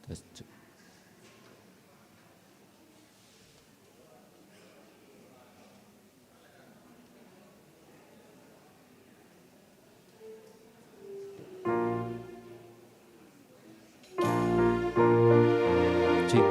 Tes. Cik.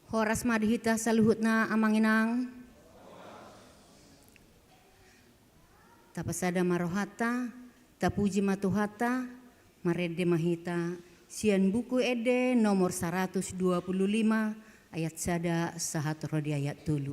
Horas madhita saluhutna amanginang. Tapasada marohata, tapuji matuhata, marede mahita, sian buku ede nomor 125 ayat sada sahat rodi ayat tulu.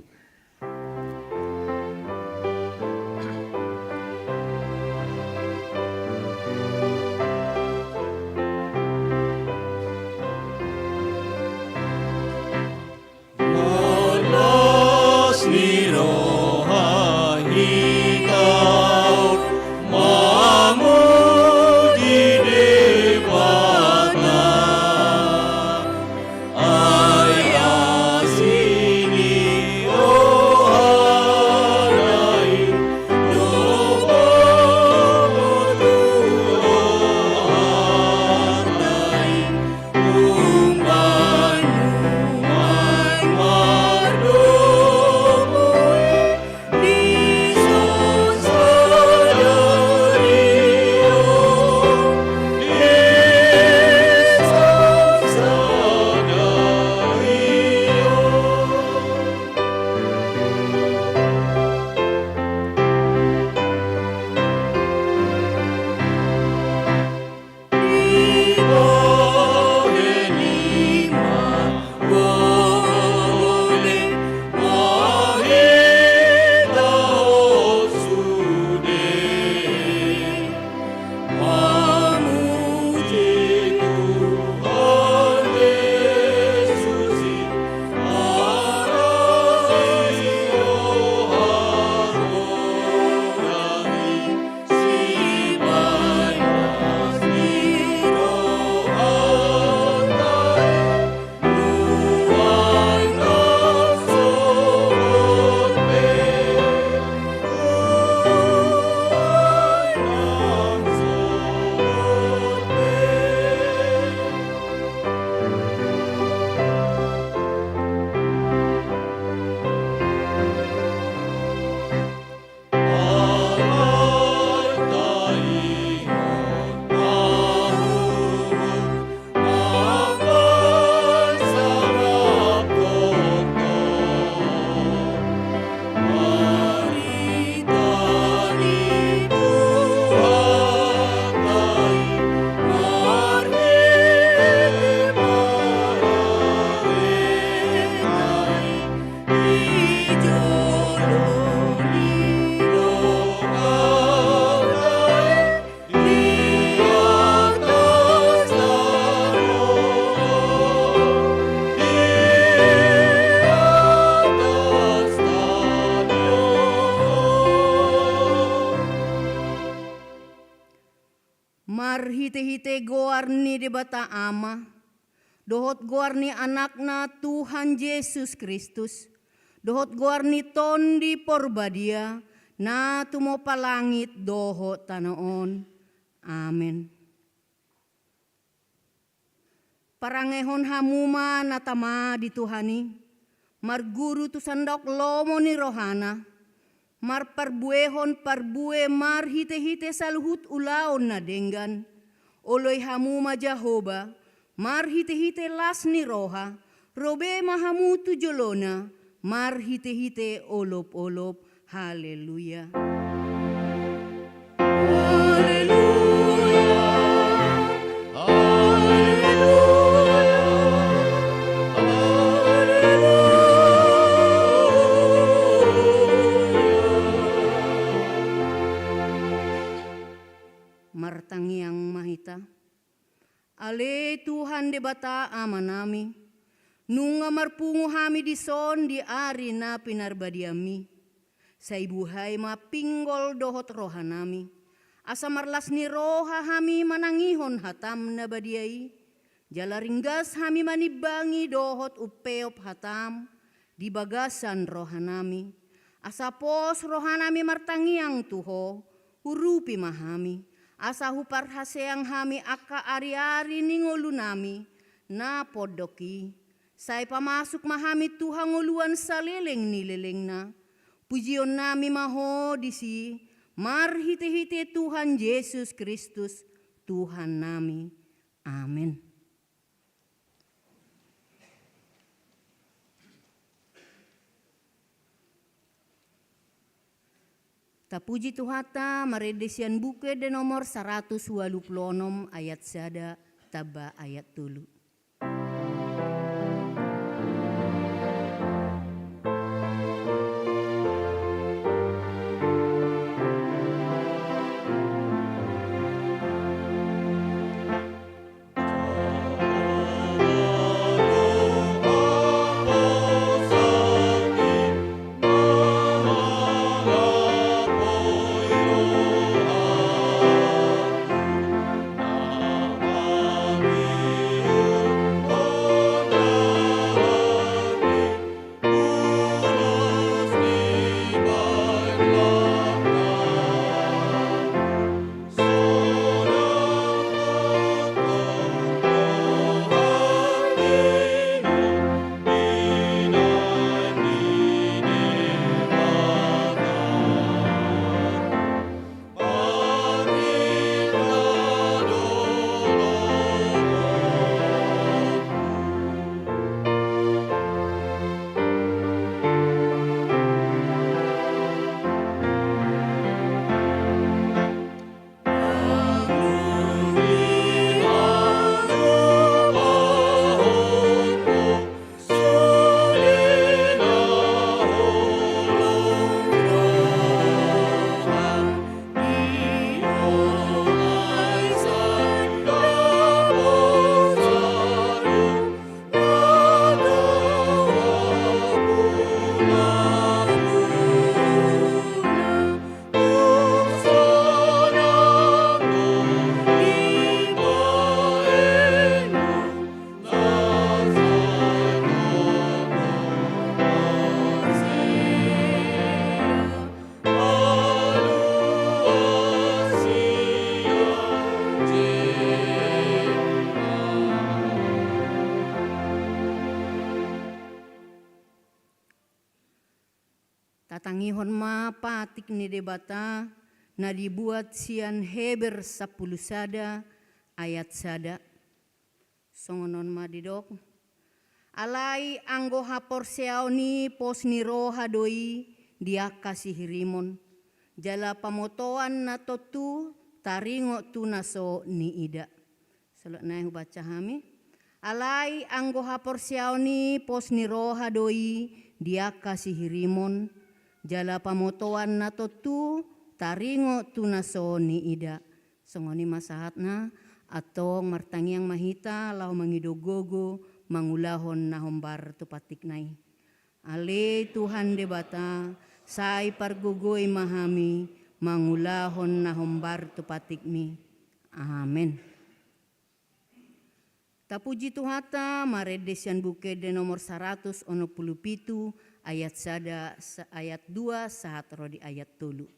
Marhite-hite goarni de bata ama, dohot goarni anakna Tuhan Yesus Kristus, dohot goarni tondi porbadia, na tumo palangit dohot tanaon. Amen. Parangehon hamuma natama di Tuhani, marguru tu sandok lomo ni rohana, mar parbuehon parbue mar hite-hite saluhut ulaon na denggan, oloy hamuma Jahoba, mar hite-hite las ni roha, robe mahamu tu jolona, mar hite-hite olop-olop, haleluya. Martangiang mahita, ale Tuhan de bata ama nami, nunga marpungu hami di son di ari na pinarbadiami, sa ibuhay mapinggol dohot roha nami, asa marlas ni roha hami manangihon hatam na badiai, jalaringgas hami manibangi dohot upeop hatam, di bagasan roha nami, asa pos roha nami martangiang tuho, urupi mahami, asa hupar haseang hami aka ari-ari ningolu nami na podoki. Say pamasuk mahami Tuhan nguluan sa leleng ni leleng na. Pujion nami maho disi marhite-hite Tuhan Yesus Kristus Tuhan nami. Amen. Tapuji Tuhata maredesian buku de nomor 126 ayat sada taba ayat tulu. Tatangihon ma patik ni debata na dibuat sian Heber 10 sada ayat sada. Songonon ma didok. Alai anggo hapor seaoni pos ni roha doi dia kasih rimon. Jala pamotoan na totu taringo tu naso ni ida. Selok naik baca hami. Alai anggo hapor seaoni pos ni roha doi dia kasih rimon. Jala pamotoan na totu taringo tu naso ni ida. Songoni masahatna atau martangiang mahita lau mangidogogo mangulahon na hombar tu patik nai. Ale Tuhan debata sai pargugoi mahami mangulahon na hombar tu patik mi. Amen. Tapuji Tuhata maredesian buke de nomor 127 ayat sada ayat 2 sahat rodi ayat tulu.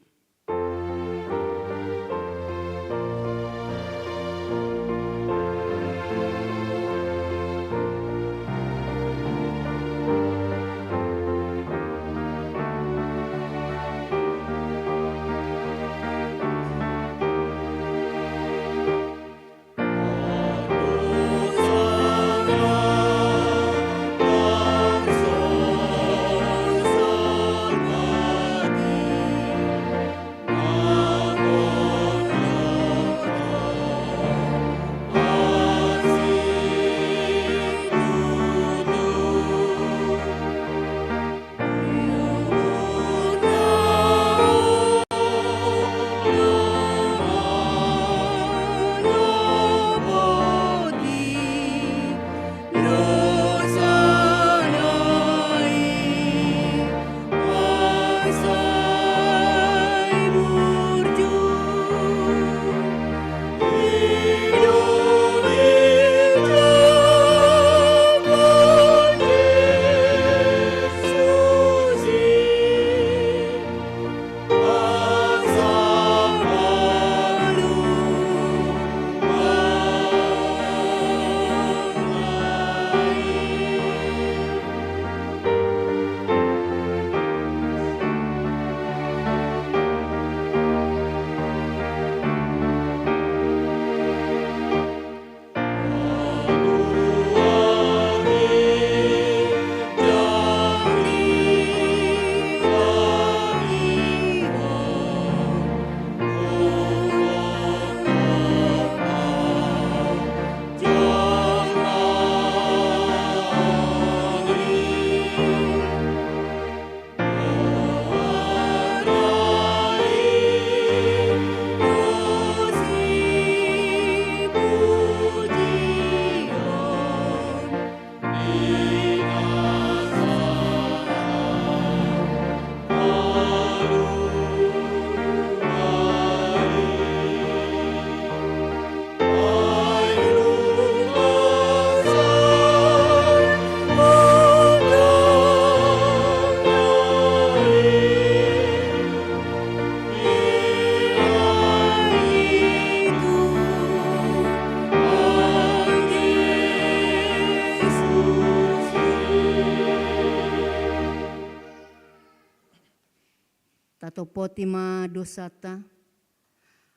hotima dosata.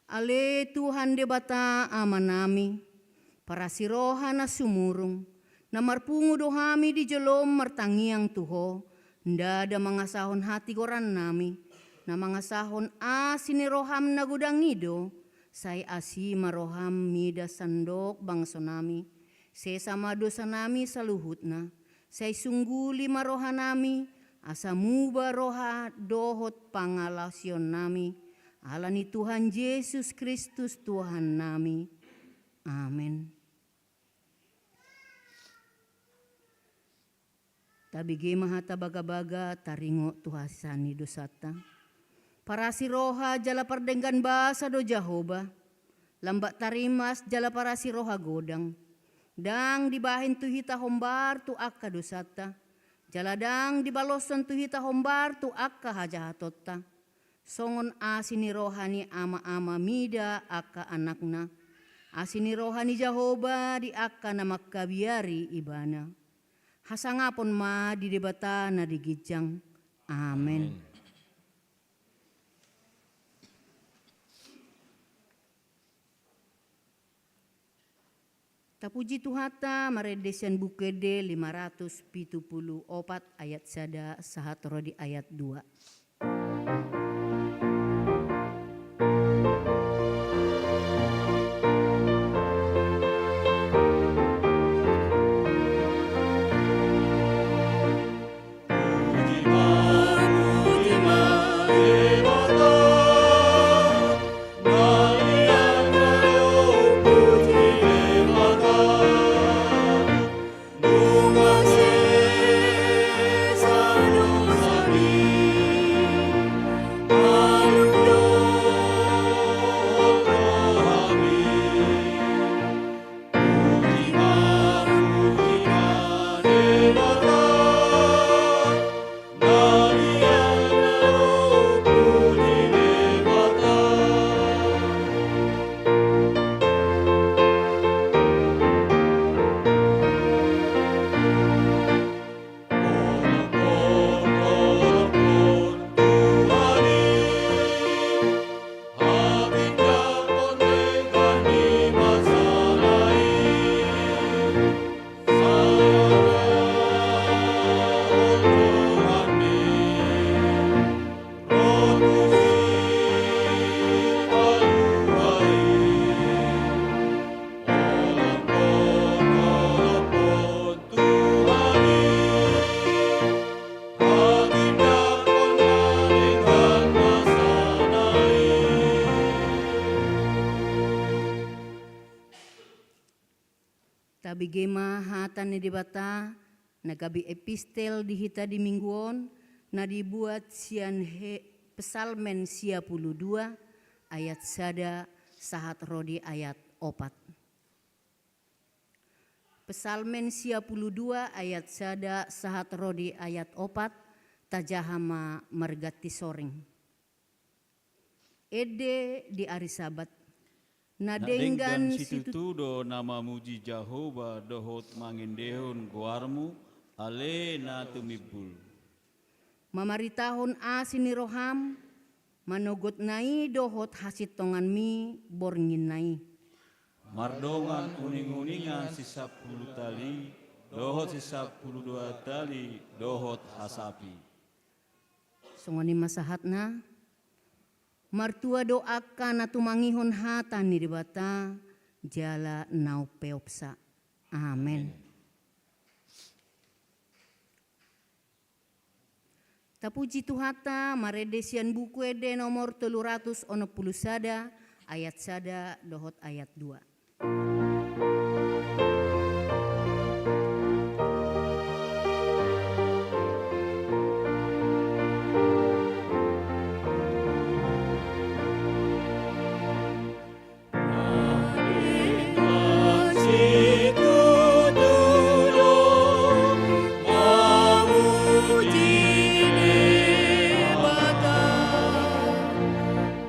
Ale Tuhan de bata ama nami, para siroha na sumurung, na marpungu dohami di jelom martangiang tuho, nda ada mangasahon hati koran nami, na mangasahon asiniroham na gudang nido, say asi maroham mida sandok bangso nami, sesama dosa nami saluhut na, say sungguli maroha nami, asa muba roha dohot pangalasyon nami, ala ni Tuhan Yesus Kristus Tuhan nami. Amin. Tabigi mahata baga-baga taringo tuhasani dosata. Para si roha jala pardenggan basa do Jahoba. Lambak tarimas jala para si roha godang. Dang dibahin tuhita hombar tu akka dosata. Jaladang dibaloson tuhita hombar tu akka hajahatotta. Songon asini rohani ama-ama mida akka anakna. Asini rohani Jahoba di akka na makkabiari ibana. Hasangapon ma di debata na digijang. Amen. Tapuji Tuhata maredesian bukede 574 ayat sada sahatoro di ayat 2. Tabigema hatan ni dibata nagabi epistel dihita di mingguon na dibuat sian pesalmen 52 ayat sada sahat rodi ayat 4. Pesalmen 52 ayat sada sahat rodi ayat 4 tajahama margati soring. Ede di ari sabat nadenggan situ do nama muji Jahoba dohot mangindehon guarmu ale na tumibul. Mamaritahon asini roham manogot nai dohot hasit tongan mi borngin nai. Mardongan uning-uningan si 10 tali dohot si 12 tali dohot hasapi. Songoni masahatna martua doakan na tumangihon hatan ni dibata jala nau peopsa. Amen. Tapuji Tuhata maredesian buku ede nomor 360 sada ayat sada dohot ayat 2.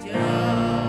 Jehovah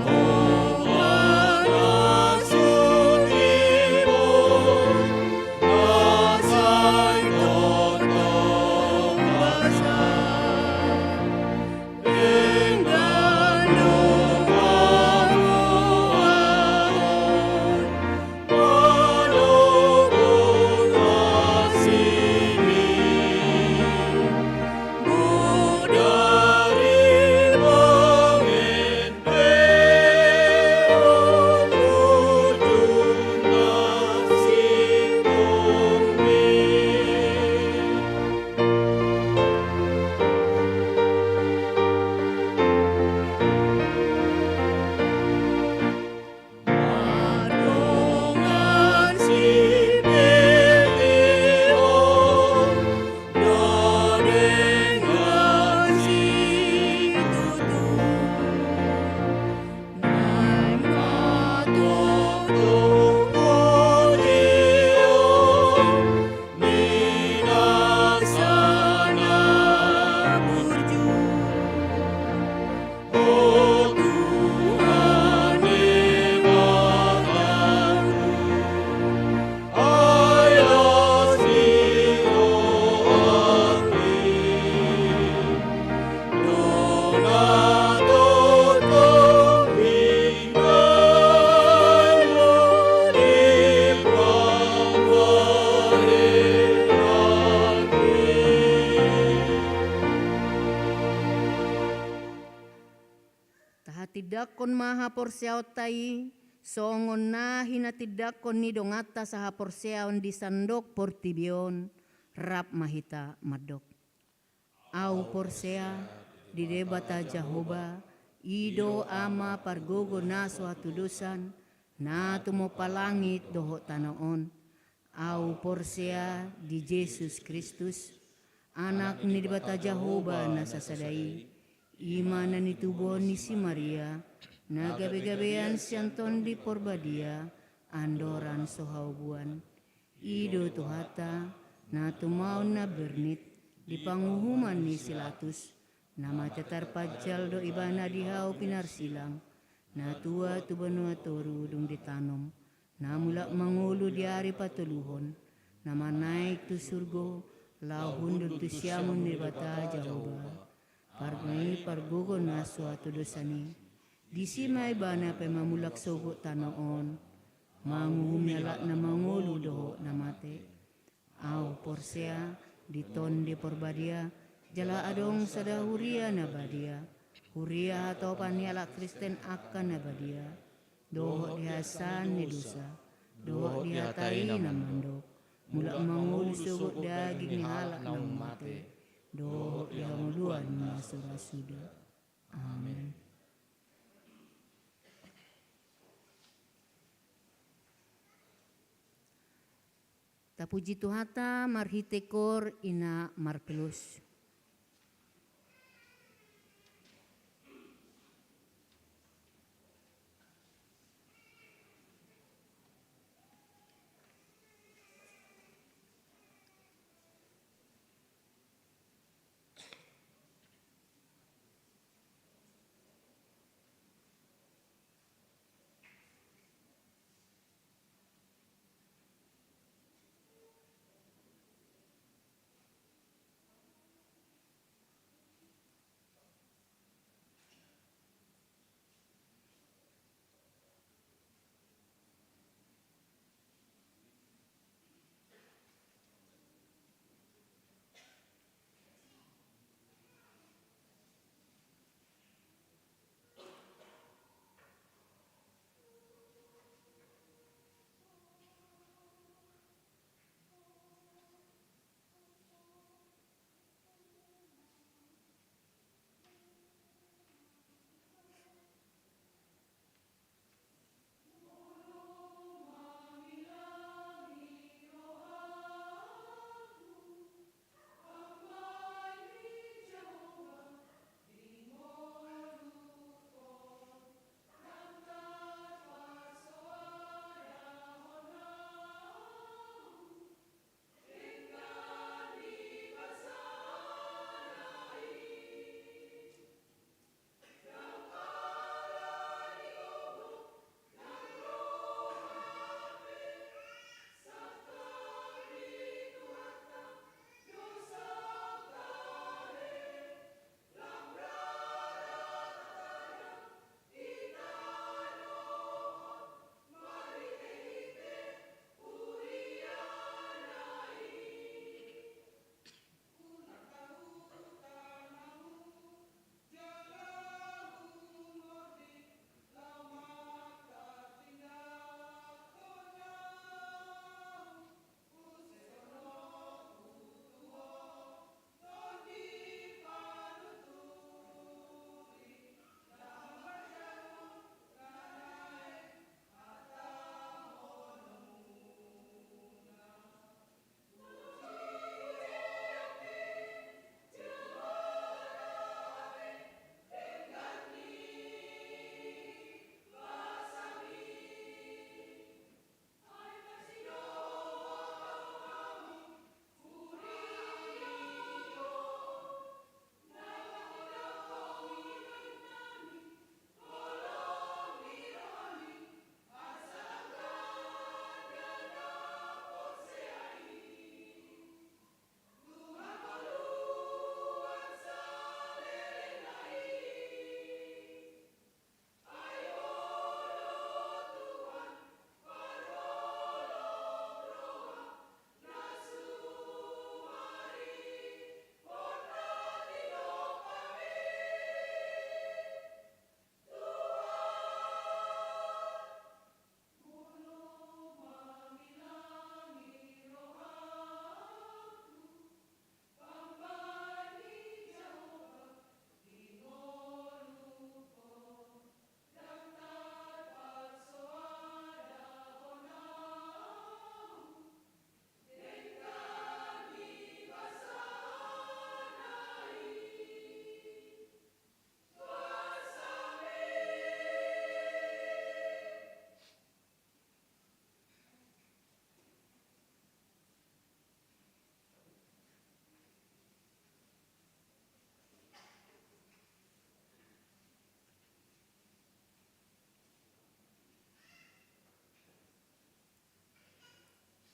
Sahatidakon maha porsiaw tai, songon na hinatidakon ni dongata saha porsiaw di sandok portibion, rap mahita madok. Au porsea di debata Jahoba, ido ama pargogo na suatu dosan, na tumo palangit doho tanaon. Au porsea di Yesus Kristus, anak ni debata Jahoba na sasadai, imana ni tubon ni si Maria, na gabe-gabean sianton di porbadia, andoran sohaubuan. Ido tuhata, na tumaon na bernit, di panguhuman ni Silatus, nama tetar pajal do ibana dihau pinarsilang, na tua tu benua toru dung ditanom, na mulak mangulu di hari patuluhon, nama naik tu surgo, lahun tu siamun di bata Jahoba, parmai pargogo na suatu dosani, disimai bana pe mamulak sogo tanoon, manguhum yalak na mangulu doho na mate, au porsea, diton di porbadia, jala adong sada huria na badia, huria atau paniala Kristen akan na badia, doho dihasan ni dosa, doho dihatai na mandok, mulak mangulu sugut daging ni halak na mate, doho dihamuluan na surasuda. Amin. Tapuji Tuhata marhitekor ina marpelus.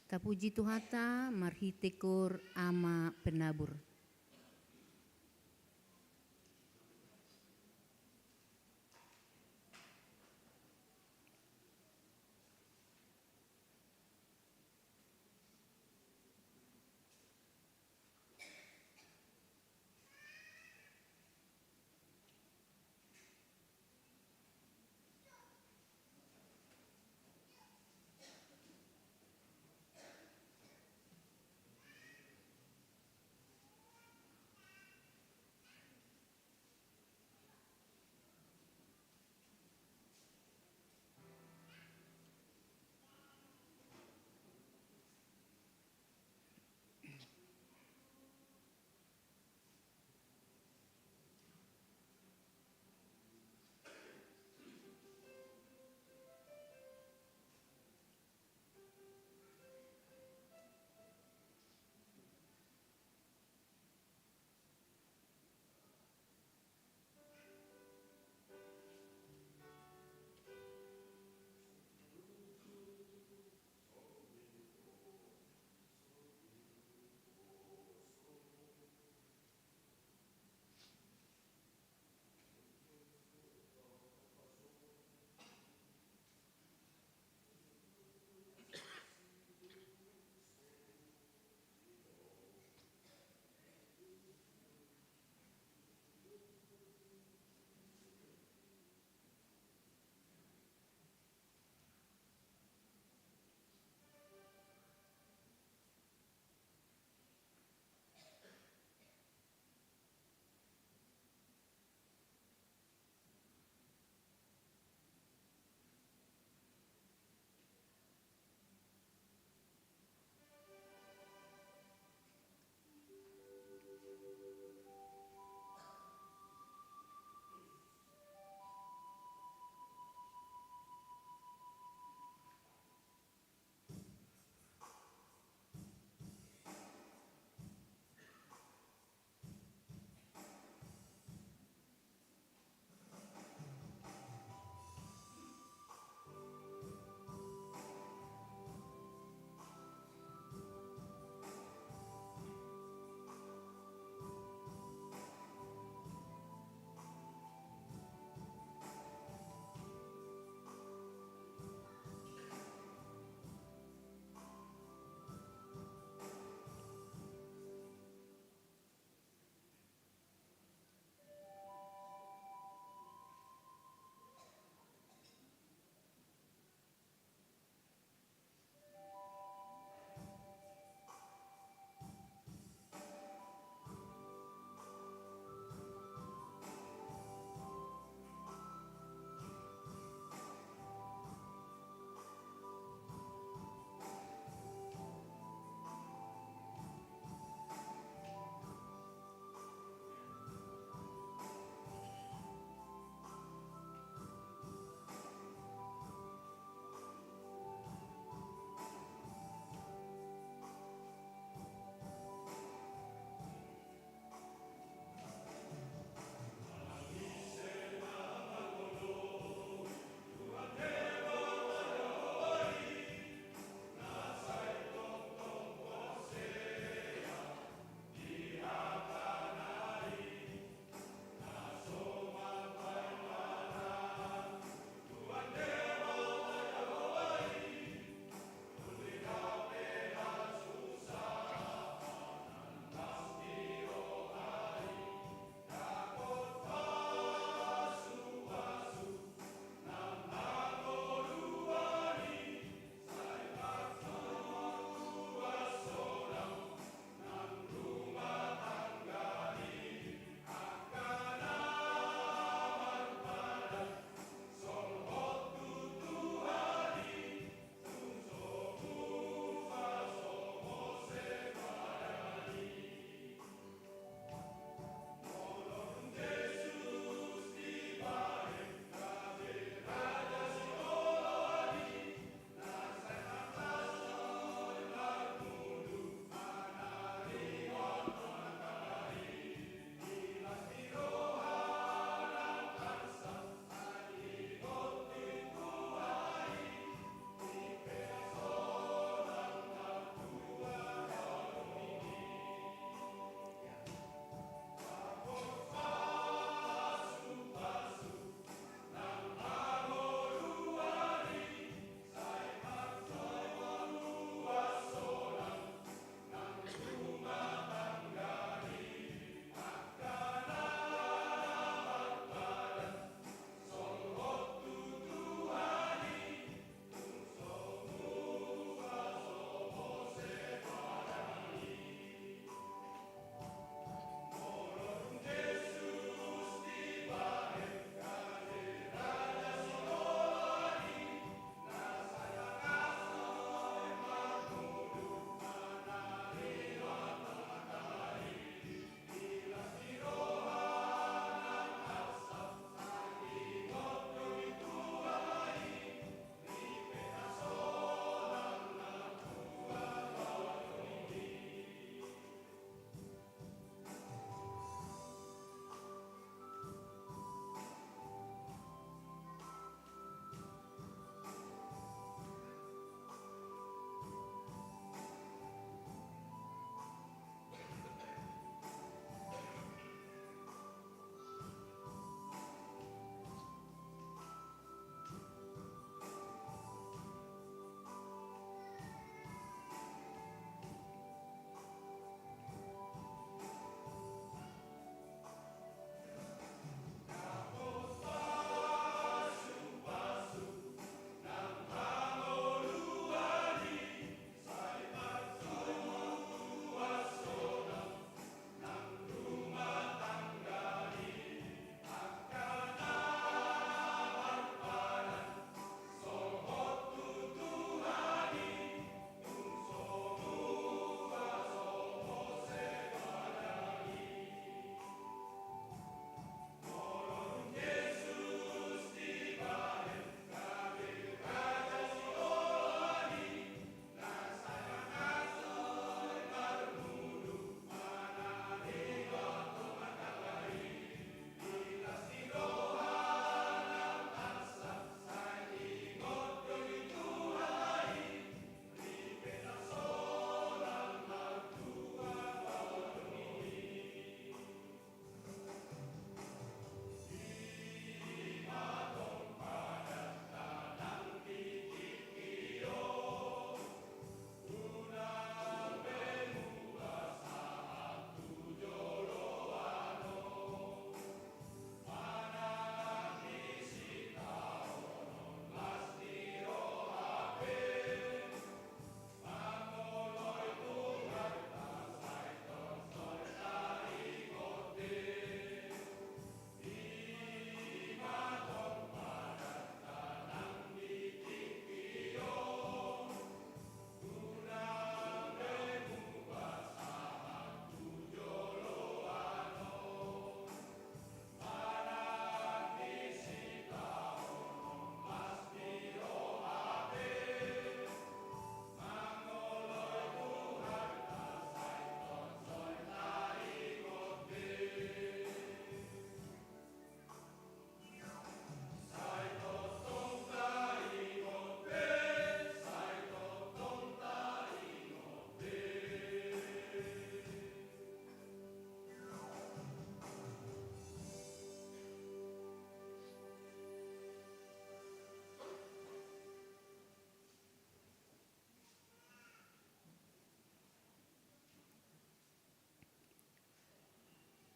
Tapuji Tuhata marhitekur ama penabur.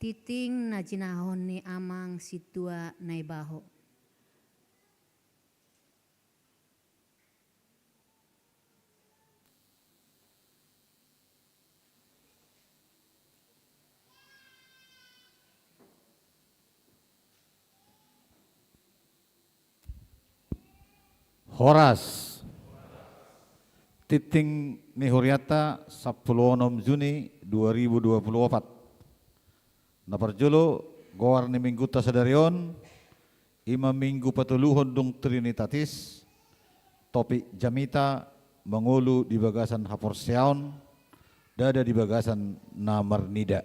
titing na jinahon ni amang situa na ibaho. Horas titing ni Huriata 16 Juni 2024. Naparjolo goar ni minggu tasadarion ima minggu patuluhon dung Trinitatis topik jamita mengulu di bagasan Haporseaon dada di bagasan Namarnida.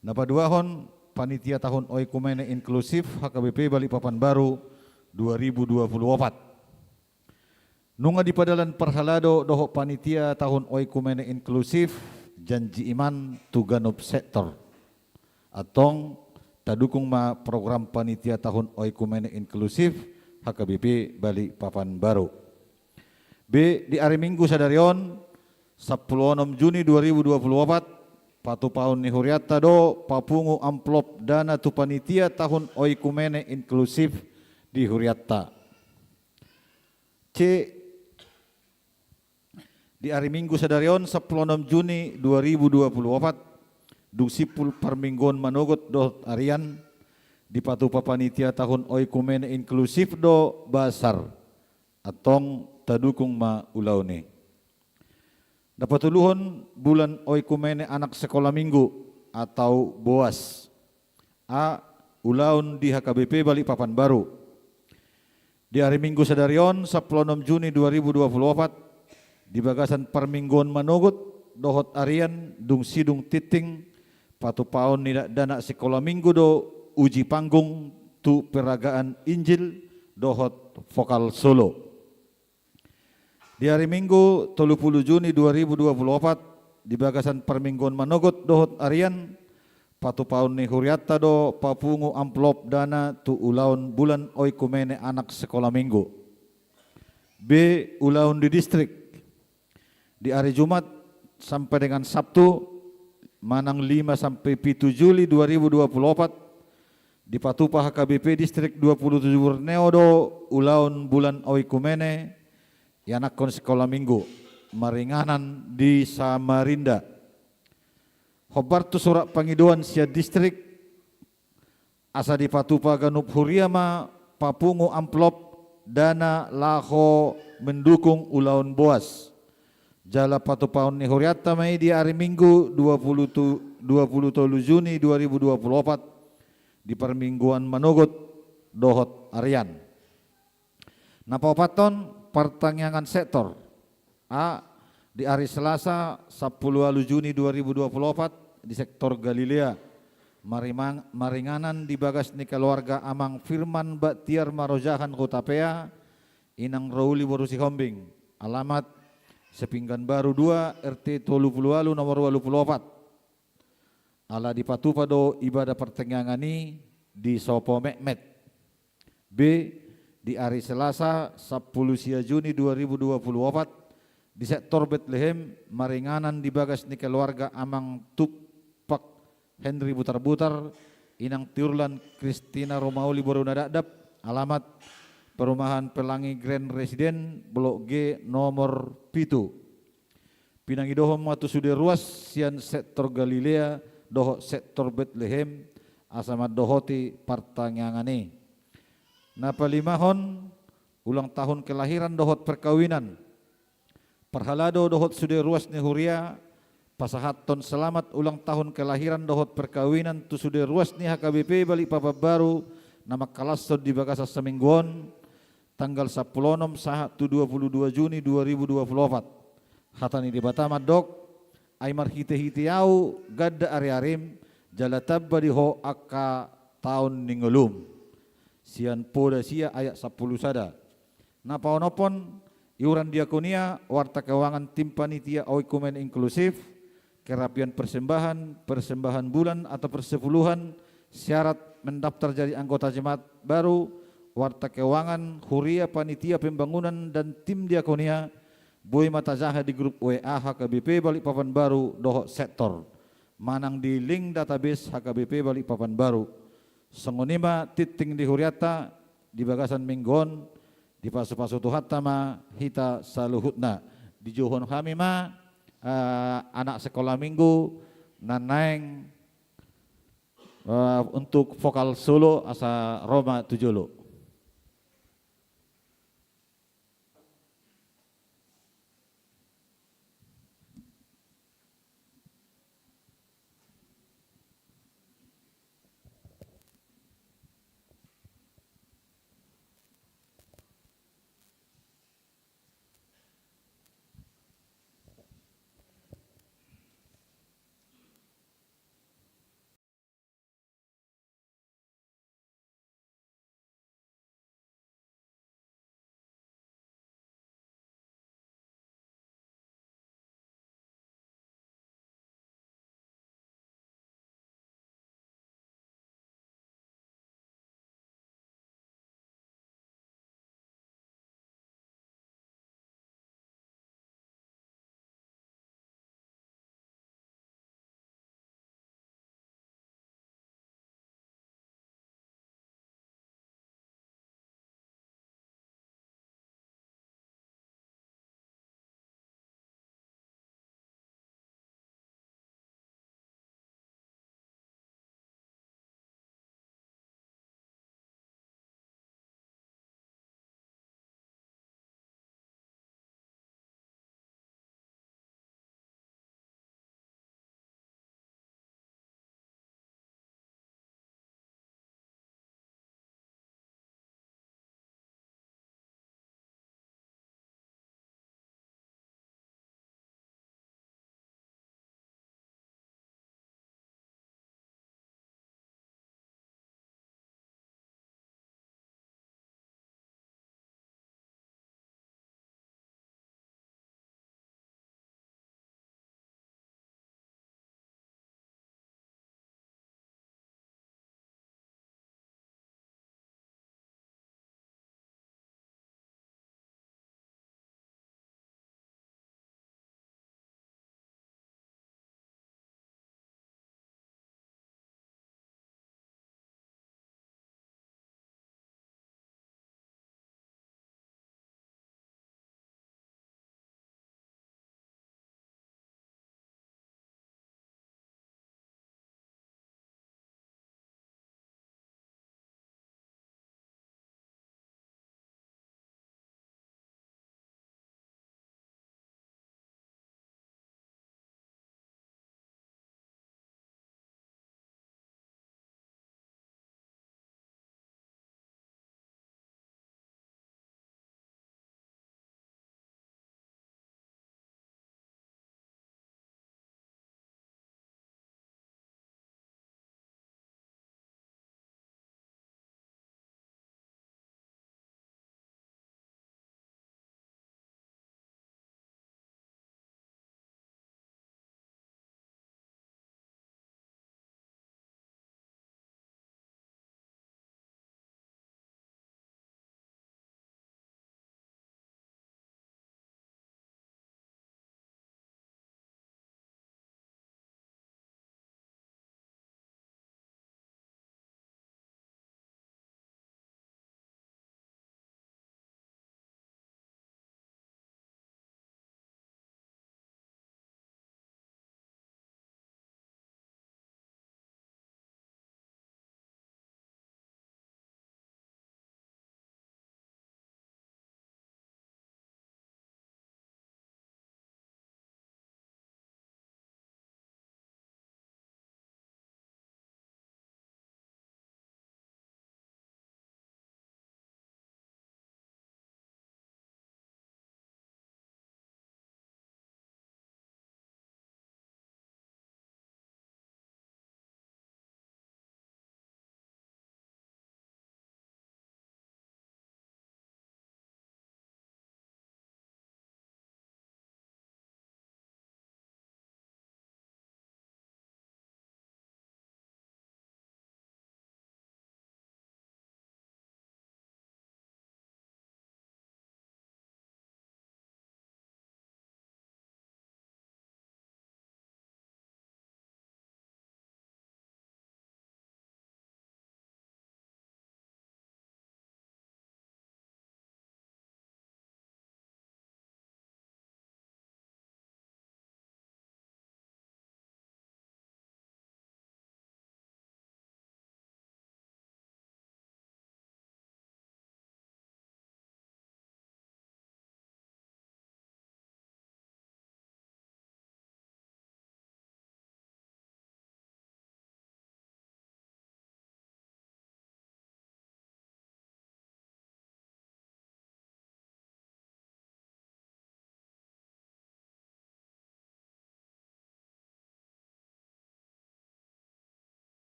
Napaduahon panitia tahun oikumene inklusif HKBP Balikpapan Baru 2024. Nunga di padalan perhalado doho panitia tahun oikumene inklusif janji iman tuganop sektor atong tadukung ma program panitia tahun oikumene inklusif HKBP Balikpapan Baru. B di hari Minggu sadarion 16 Juni 2024 patu paun ni Huriata do papungu amplop dana tu panitia tahun oikumene inklusif di Huriata. C di hari Minggu sadarion 16 Juni 2024 dung sipul permingguan manogot do arian di patupa panitia tahun oikumene inklusif do basar atong tadukung ma ulaune. Dapat tuluhon bulan oikumene anak sekolah minggu atau BOAS A ulaun di HKBP Balikpapan Baru. Di hari Minggu sadarion 16 Juni 2024 di bagasan permingguan manogot dohot arian dung sidung titing patu paon nida dana sekolah minggu do uji panggung tu peragaan Injil dohot vokal solo. Di hari Minggu 30 Juni 2024 di bagasan permingguan manogot dohot arian patu paon ni Huriata do papungu amplop dana tu ulaun bulan oikumene anak sekolah minggu. B ulaun di distrik di hari Jumat sampai dengan Sabtu manang 5 sampai 7 Juli 2024 di patupa HKBP distrik 27 Borneo do ulaun bulan oikumene yanakon sekolah minggu maringanan di Samarinda. Hobar tu surat pangiduan sia distrik asa di patupa ganup Huriama papungu amplop dana laho mendukung ulaun BOAS. Jala patu paun ni Huriata mai di hari Minggu 23 Juni 2024 di permingguan manogot dohot arian. Napapaton pertanyaan sektor A di hari Selasa 10 Juni 2024 di sektor Galilea maringanan di bagas ni keluarga amang Firman Baktiar Marojahan Kutapea inang Rauli Borusi Hombing alamat Sepinggan Baru 2 RT 30 nomor 24 ala di patupa do ibadah pertengahan di Sopo Mekmet. B di hari Selasa 10 Juni 2024 di sektor Bethlehem maringanan di bagas ni keluarga amang Tupak Henry Butar-Butar inang Tiurlan Kristina Romauli Borunadadap alamat Perumahan Pelangi Grand Residen Blok G nomor pitu. Pinangidohom matu sude ruas sian sektor Galilea doho sektor Bethlehem asamat dohoti partangangani. Napalimahon ulang tahun kelahiran dohot perkawinan. Perhalado dohot sude ruas ni Huria pasahaton selamat ulang tahun kelahiran dohot perkawinan tu sude ruas ni HKBP Balikpapan Baru nama kalasod di Bagasa Semingguan tanggal 10 sahat 22 Juni 2024 hatani di Batama dok aimar hite-hite au gadda ari-arim jala tabba di ho akka tahun ningelum sian poda sia ayat 10 sada napaonopon iuran diakonia warta keuangan tim panitia oikumen inklusif kerapian persembahan bulan atau persepuluhan syarat mendaftar jadi anggota jemaat baru warta keuangan, Huria, panitia pembangunan dan tim diakonia, Boy Matazaha di grup WA HKBP Balikpapan Baru dohok sektor manang di link database HKBP Balikpapan Baru. Sengonima titing di Huriata di bagasan Minggon di pasu-pasu tuhatama hita saluhutna di johon kami anak sekolah minggu nanaeng untuk vokal solo asa Roma Tujolo.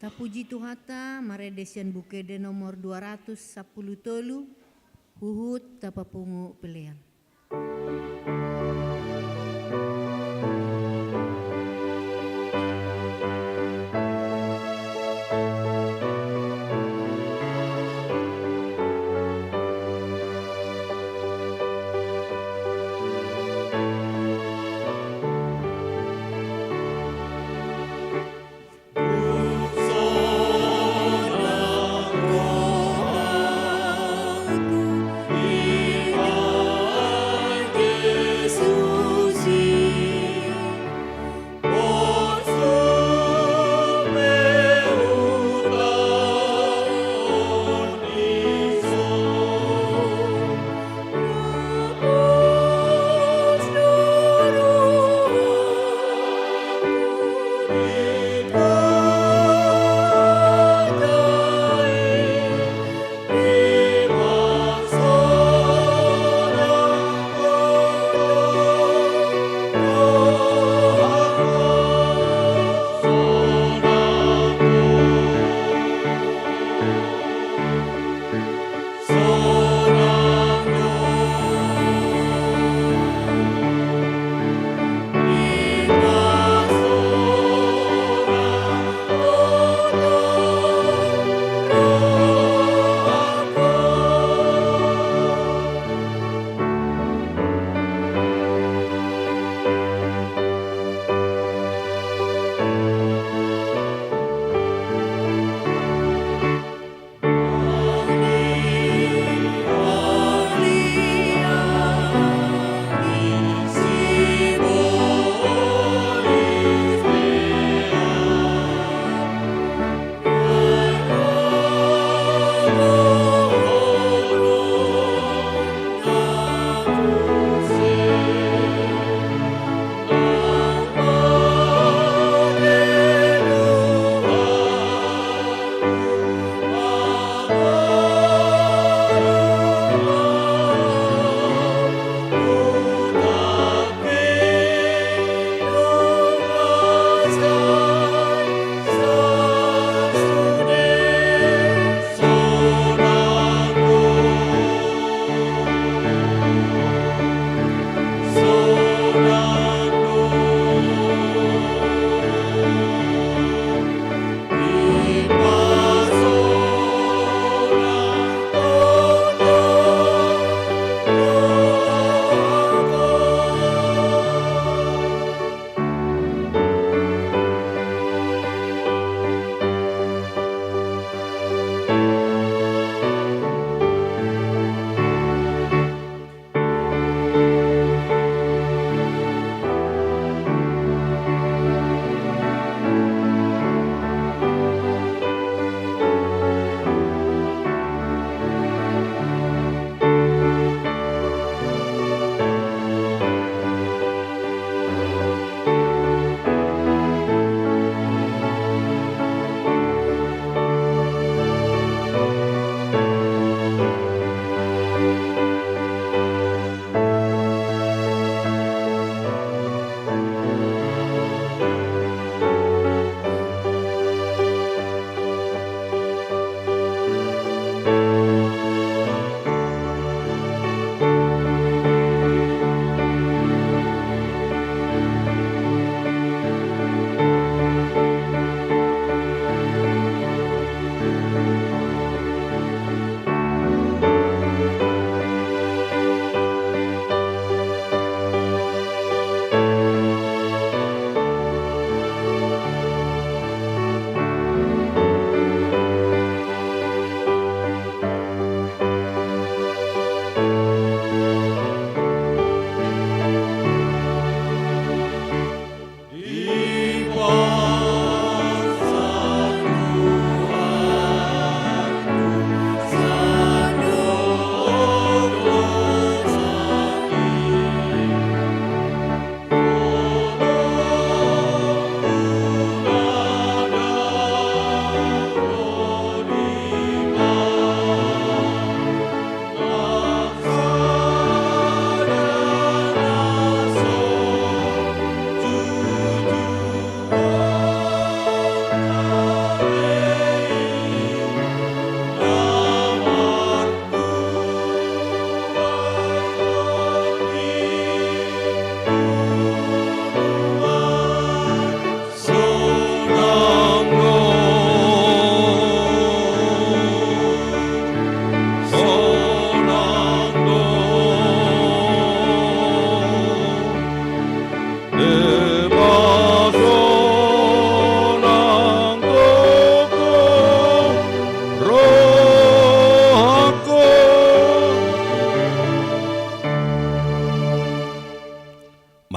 Tapuji Tuhata maredesian bukede nomor 210 tolu Huhut tapapungu pelean. Yes.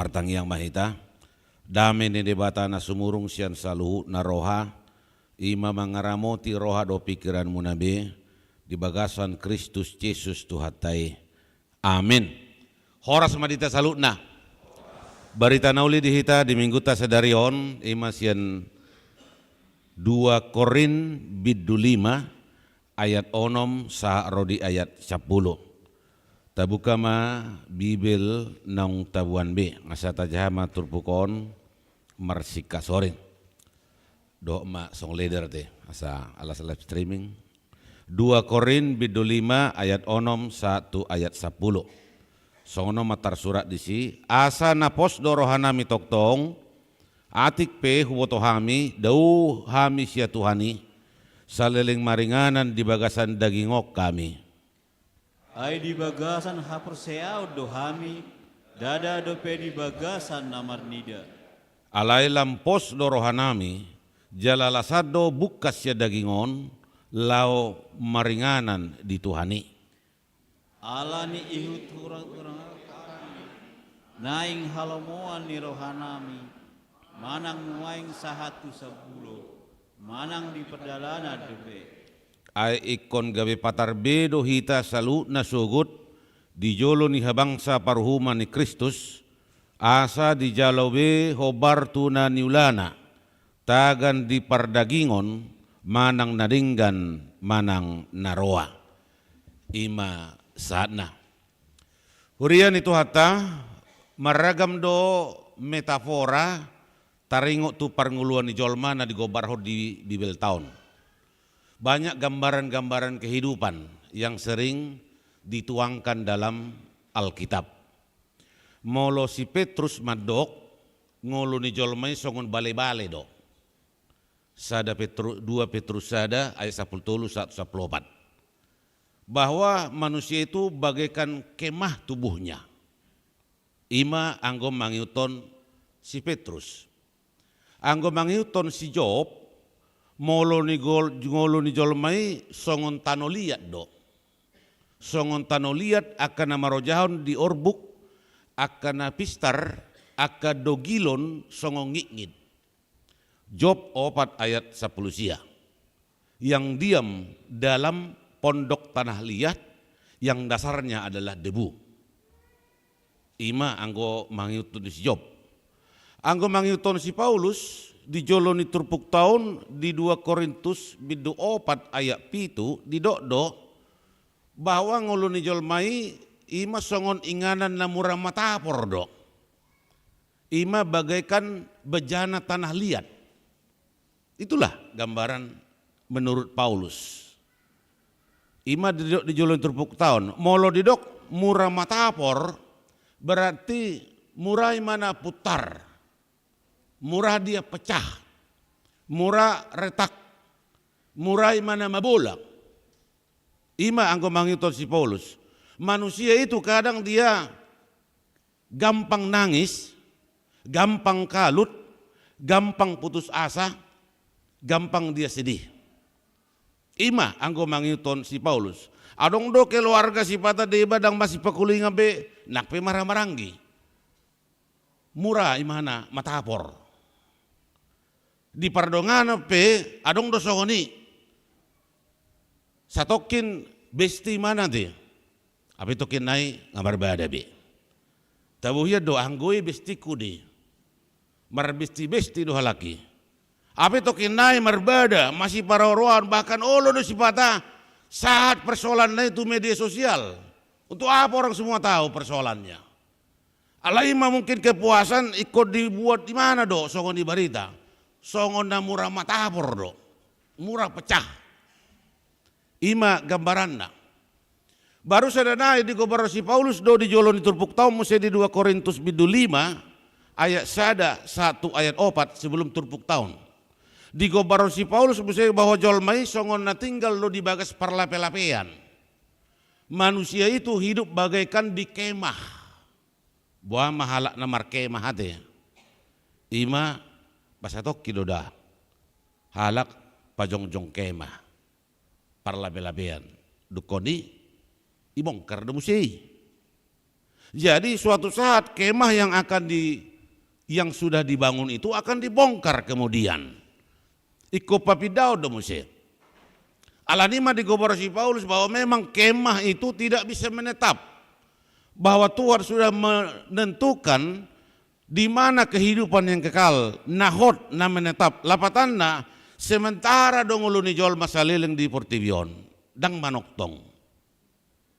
Tuhartang yang mahita, dame ni debata na sumurung siyan sa luhu na roha, ima mangaramoti roha do pikiran mo nabi, di bagasan Kristus Jesus Tuhatay. Amin. Horas madita salut na. Barita nauli dihita di minggu ta sadarion, ima siyan 2 Korin biddu 5 ayat 6 sa rodi ayat 10. Tabuka ma Bibil nang tabuan B ngasa tajama turpukon marsika sorin. Do ma song leader te asa alas live streaming. 2 Korin biddu 5 ayat 6 1 ayat 10. Songono matar surat disi asa napos do rohanami toktong atik pe huwoto hami dau hami sia Tuhani saliling maringanan di bagasan dagingok kami. Ay di bagasan haperseau do hami, dada do pe di bagasan namar nida. Alai lampos do rohanami, jalalasado bukas ya dagingon, lao maringanan di Tuhani. Alani ihut urang-urang kami, naing halomoan ni rohanami, manang waing sahatu sabulo, manang di perdalana debe. Ay ikon gabi patar bedo hita salu na sugut di jolo ni habangsa parhuman ni Kristus asa di jalobe hobar tuna niulana tagan di pardagingon manang nadinggan manang naroa ima saatna. Hurian itu hata maragam do metafora taringo tu parnguluan ni jolma na digobarho di Bibel Town. Banyak gambaran-gambaran kehidupan yang sering dituangkan dalam Alkitab. Molo si Petrus madok, ngolo ni jolmai songon bale-bale do. Sada 2 Petrus sada ayat 10 1 14. Bahwa manusia itu bagaikan kemah tubuhnya. Ima anggo mangiuton si Petrus. Anggo mangiuton si Job, ngolo ni jolmai songon tano liat do. Songon tano liat akan namarojahon di orbuk, akan napistar, akan dogilon songon ngikngit. Job 4 ayat 10 sia. Yang diam dalam pondok tanah liat yang dasarnya adalah debu. Ima anggo mangiutun si Job. Anggo mangiutun si Paulus, di joloni turpuk tahun di 2 Korintus biddu 4 ayat 7 di dokdo bahwa ngoloni jolmai ima songon inganan na murah matapor do. Ima bagaikan bejana tanah liat. Itulah gambaran menurut Paulus. Ima di joloni turpuk tahun molo didok murah matapor berarti murai mana putar. Murah dia pecah, murah retak, murah mana mabolak. Ima anggo mangiton si Paulus. Manusia itu kadang dia gampang nangis, gampang kalut, gampang putus asa, gampang dia sedih. Ima anggo mangiton si Paulus. Adong do keluarga si pata de badang masih pakulinga be nak pe marah-maranggi. Murah imana matapor. Di pardongan pe adong do sogoni. Satokin besti mana dia? Apa tokin nai ngamar bada be. Tabuhia do anggoi besti kudi. Mar besti do halaki. Apa tokin nai marbada masih para rohan bahkan olo do sipata saat persoalan nai itu media sosial. Untuk apa orang semua tahu persoalannya? Alaima mungkin kepuasan ikut dibuat di mana do songon di berita. Songon na murah matapor do. Murah pecah. Ima gambaranna. Baru sadana di gobar si Paulus do di jolon turpuk tau mesti di 2 Korintus biddu 5 ayat 1 ayat 4 sebelum turpuk tahun. Di gobar si Paulus mesti bahwa jolmai songon na tinggal do di bagas parlape-lapean. Manusia itu hidup bagaikan di kemah. Buah mahalak namar kemah hati. Ima pasatok kidoda halak pajongjong kemah parlabe-labean dukoni ibongkar do musei Jadi suatu saat kemah yang sudah dibangun itu akan dibongkar kemudian. Iko papidao do Mose. Alanima dikobarasi Paulus bahwa memang kemah itu tidak bisa menetap. Bahwa Tuhan sudah menentukan di mana kehidupan yang kekal. Nahot na menetap. Lapatanna sementara dong uluni jol masalileng di Portivion. Dang manoktong.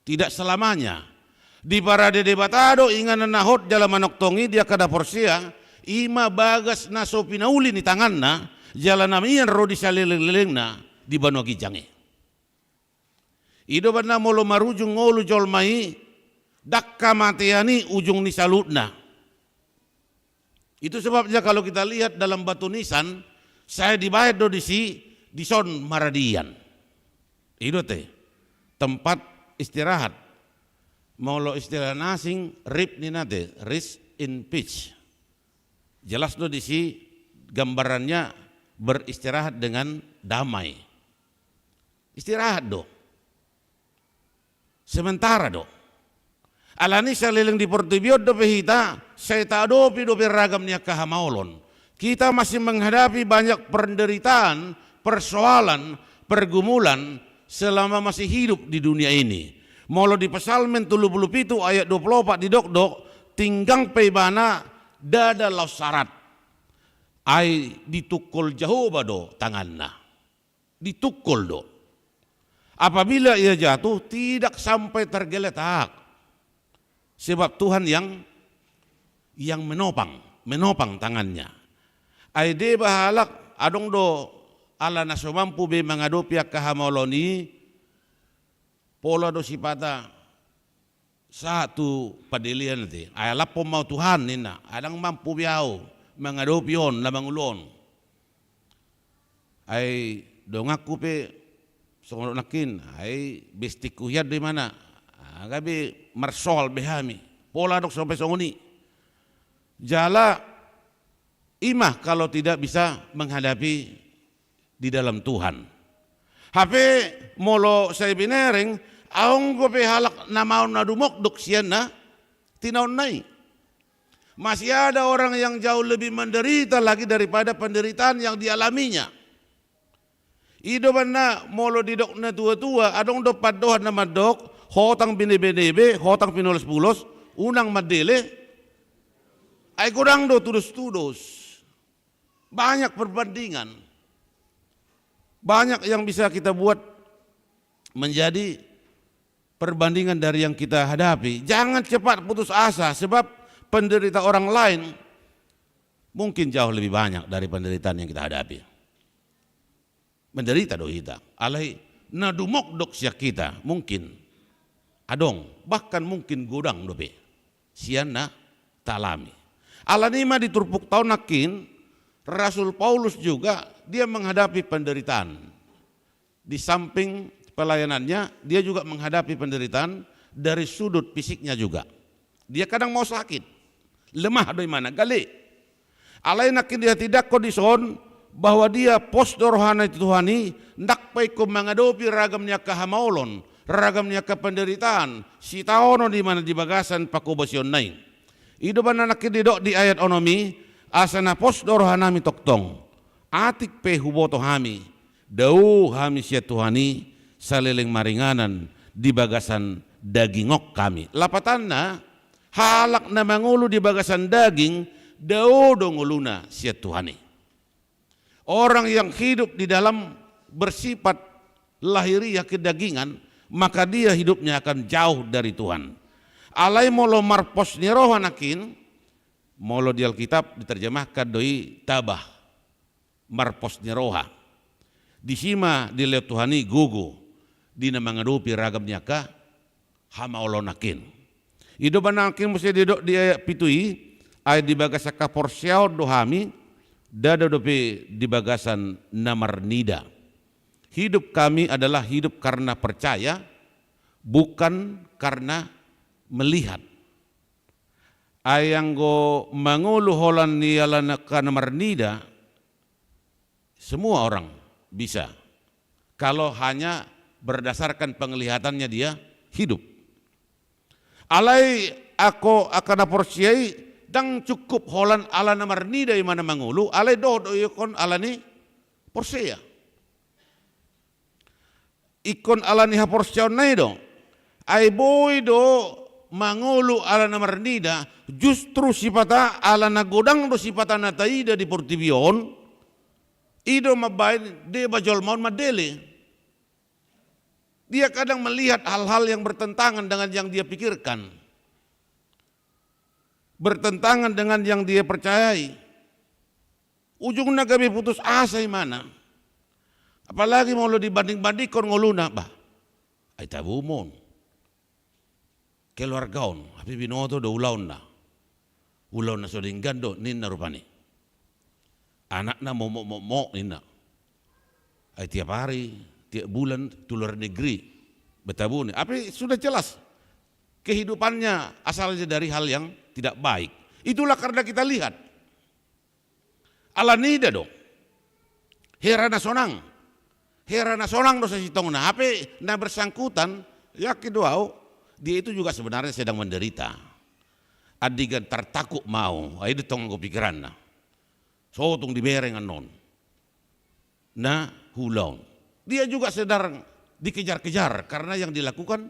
Tidak selamanya. Di parade debatado ingan nahot jala manoktongi dia kada porsia. Ima bagas na so pinauli ni tangan na. Jala namian rodi salileng-lileng na di Banua Gijange. Ido na molo marujung ngolu jol mai. Dakka matiani ujung ni salutna. Itu sebabnya kalau kita lihat dalam batu nisan. Saya dibayar do di son maradian. Itu teh tempat istirahat. Maulo istilah nasing rip ni nate, rest in peace. Jelas do di gambarannya beristirahat dengan damai. Istirahat do. Sementara do. Alani salileng di Portivion do pehita, saya tak adopi do beragam niya kahamaolon. Kita masih menghadapi banyak penderitaan, persoalan, pergumulan selama masih hidup di dunia ini. Molo di Psalmen 37 ayat 24 di dok-dok, tinggang peibana dada laus sarat. Ai ditukul Jehovah do tanganna. Ditukul do. Apabila ia jatuh tidak sampai tergeletak. Sebab Tuhan yang menopang tangannya. Aide bahalak adong do ala naso mampu be mengadopi kahamoloni pola do sipata satu padilian nanti. Ayala po mau Tuhan nina adang mampu biau mengadopi on lamang ulon. Ay dongaku pe songo nakin ay bestik kuyad di mana. Gabi marsol behami pola dok sampai songoni. Jala imah kalau tidak bisa menghadapi di dalam Tuhan. HP molo saya binereng, aong gope halak namaon nadumok dok sian na tinaon nai. Masih ada orang yang jauh lebih menderita lagi daripada penderitaan yang dialaminya. Ido na molo didok na tua-tua, adong do padohan na madok, hotang bine-bine, hotang pinulos-pulos, unang madele, ay kurang do tudos-tudos. Banyak perbandingan. Banyak yang bisa kita buat menjadi perbandingan dari yang kita hadapi. Jangan cepat putus asa sebab penderita orang lain mungkin jauh lebih banyak dari penderitaan yang kita hadapi. Menderita do kita. Alai nadumok dok siak kita mungkin adong bahkan mungkin godang dope. Siana talami. Alanima diturpuk tahun nakin Rasul Paulus juga dia menghadapi penderitaan. Di samping pelayanannya dia juga menghadapi penderitaan dari sudut fisiknya juga. Dia kadang mau sakit, lemah dari mana gali. Alai nakin dia tidak kondison bahwa dia postur rohani Tuhani ndak paiku menghadapi ragamnya kahamaulon, ragamnya kependeritaan. Si taono di mana di bagasan pakubasion nain. Ido bana nakin didok di ayat onomi asana postur rohanami toktong. Atik pe huboto hami, dau hami sia Tuhani saleleng maringanan di bagasan dagingok kami. Lapatanna halak na mangulu di bagasan daging dau donguluna sia Tuhani. Orang yang hidup di dalam bersifat lahiriah kedagingan, maka dia hidupnya akan jauh dari Tuhan. Alai molo marpos ni rohanakin, molo di Alkitab diterjemahkan doi tabah, marpos ni roha. Disima dilihat Tuhani gugu, dina mengadupi ragamnya ka hama olonakin. Ido banakin mesti didok di ayat pitui, ayat di bagasaka porsiao dohami, dada dope di bagasan namarnida. Hidup kami adalah hidup karena percaya, bukan karena melihat. Ayanggo mangulu holan nialan ka namarnida, semua orang bisa. Kalau hanya berdasarkan penglihatannya dia hidup. Alai ako akan aporsiai dang cukup holan ala namarni dari mana mangulu ale do ikon ala ni porsia. Ikon ala ni haporsiaw na do. Ay boy do mangulu ala namarnida justru sipata ala nagodang do sipata nataida di Portibion ido mabain de bajol maun madele. Dia kadang melihat hal-hal yang bertentangan dengan yang dia pikirkan. Bertentangan dengan yang dia percayai. Ujungnya kami putus asa mana. Apalagi mau lo dibanding-bandingkan ngoluna bah. Ay tabumon. Keluargaon, tapi binoto do ulaon na. Ulaon na sodinggan do ninna rupani. Anak na mo ninna. Ay tiap hari, tiap bulan tular negeri betabuni. Tapi sudah jelas kehidupannya asalnya dari hal yang tidak baik. Itulah karena kita lihat. Alanida dong. Herana sonang. Herana sonang dosa sitong na. Apa na bersangkutan yakin doa dia itu juga sebenarnya sedang menderita. Adigan tertakut mau. Itu tong pikiran na. Sotung dibereng non. Na hulaun. Dia juga sedang dikejar-kejar karena yang dilakukan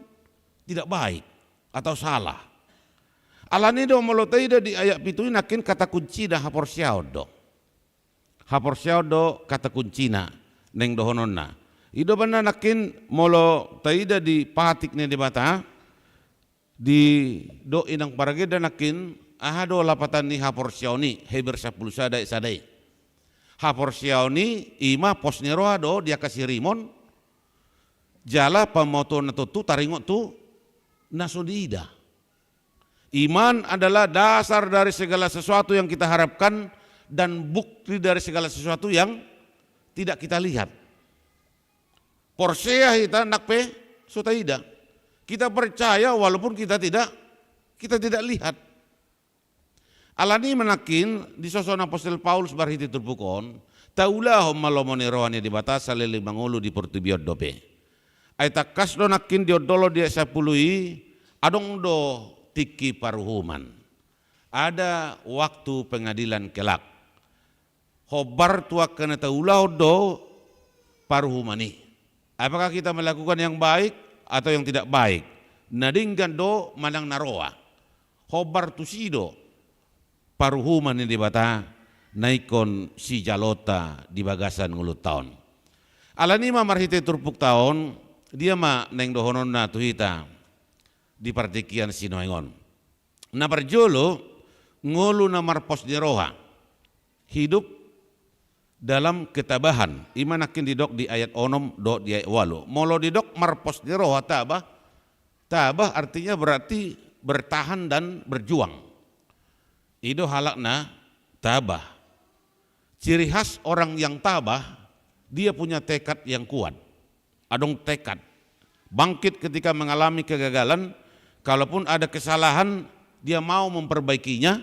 tidak baik atau salah. Alani do molotaida di ayat pitu nakin kata kunci dah haporsiao do. Haporsiao do kata kuncina neng dohononna. Ido bana nakin molo taida di patik ne di bata di do inang parageda nakin ahado lapatan ni haporsiao ni heber 10 sadai. Haporsiao ni ima posneroa do dia kasih rimon jala pamoto natutu taringot tu nasudida. Iman adalah dasar dari segala sesuatu yang kita harapkan dan bukti dari segala sesuatu yang tidak kita lihat. Porsea kita nakpe sutaida. Kita percaya walaupun kita tidak lihat. Alani menakin di sosok Apostol Paulus barhiti turbukon, taulah malomone rohani di batas salili mangulu di Portibiot dope. Aita kasdo nakin diodolo dia sapului adong do tiki paruhuman. Ada waktu pengadilan kelak. Hobar tua kena taulah do paruhumani. Apakah kita melakukan yang baik atau yang tidak baik? Nadinggan do manang naroa. Hobar tusido paruhuman ini bata naikon si jalota di bagasan ngulut tahun. Alani ma marhite turpuk tahun dia ma neng dohonon na tuhita di partikian sinoengon. Na perjolo ngulu na marpos di roha hidup dalam ketabahan. Imanakin didok di ayat onom do di ayat walu. Molo didok marpos di roha tabah. Tabah artinya berarti bertahan dan berjuang. Itu halakna tabah. Ciri khas orang yang tabah, dia punya tekad yang kuat. Adong tekad. Bangkit ketika mengalami kegagalan, kalaupun ada kesalahan, dia mau memperbaikinya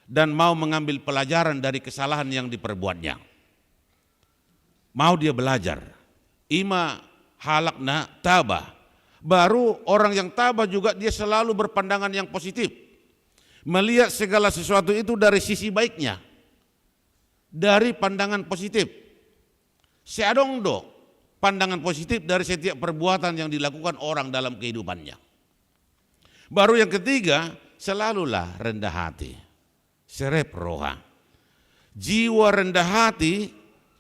dan mau mengambil pelajaran dari kesalahan yang diperbuatnya. Mau dia belajar. Ima halakna tabah. Baru orang yang tabah juga dia selalu berpandangan yang positif. Melihat segala sesuatu itu dari sisi baiknya, dari pandangan positif. Seadong do pandangan positif dari setiap perbuatan yang dilakukan orang dalam kehidupannya. Baru yang ketiga, selalulah rendah hati, serep roha. Jiwa rendah hati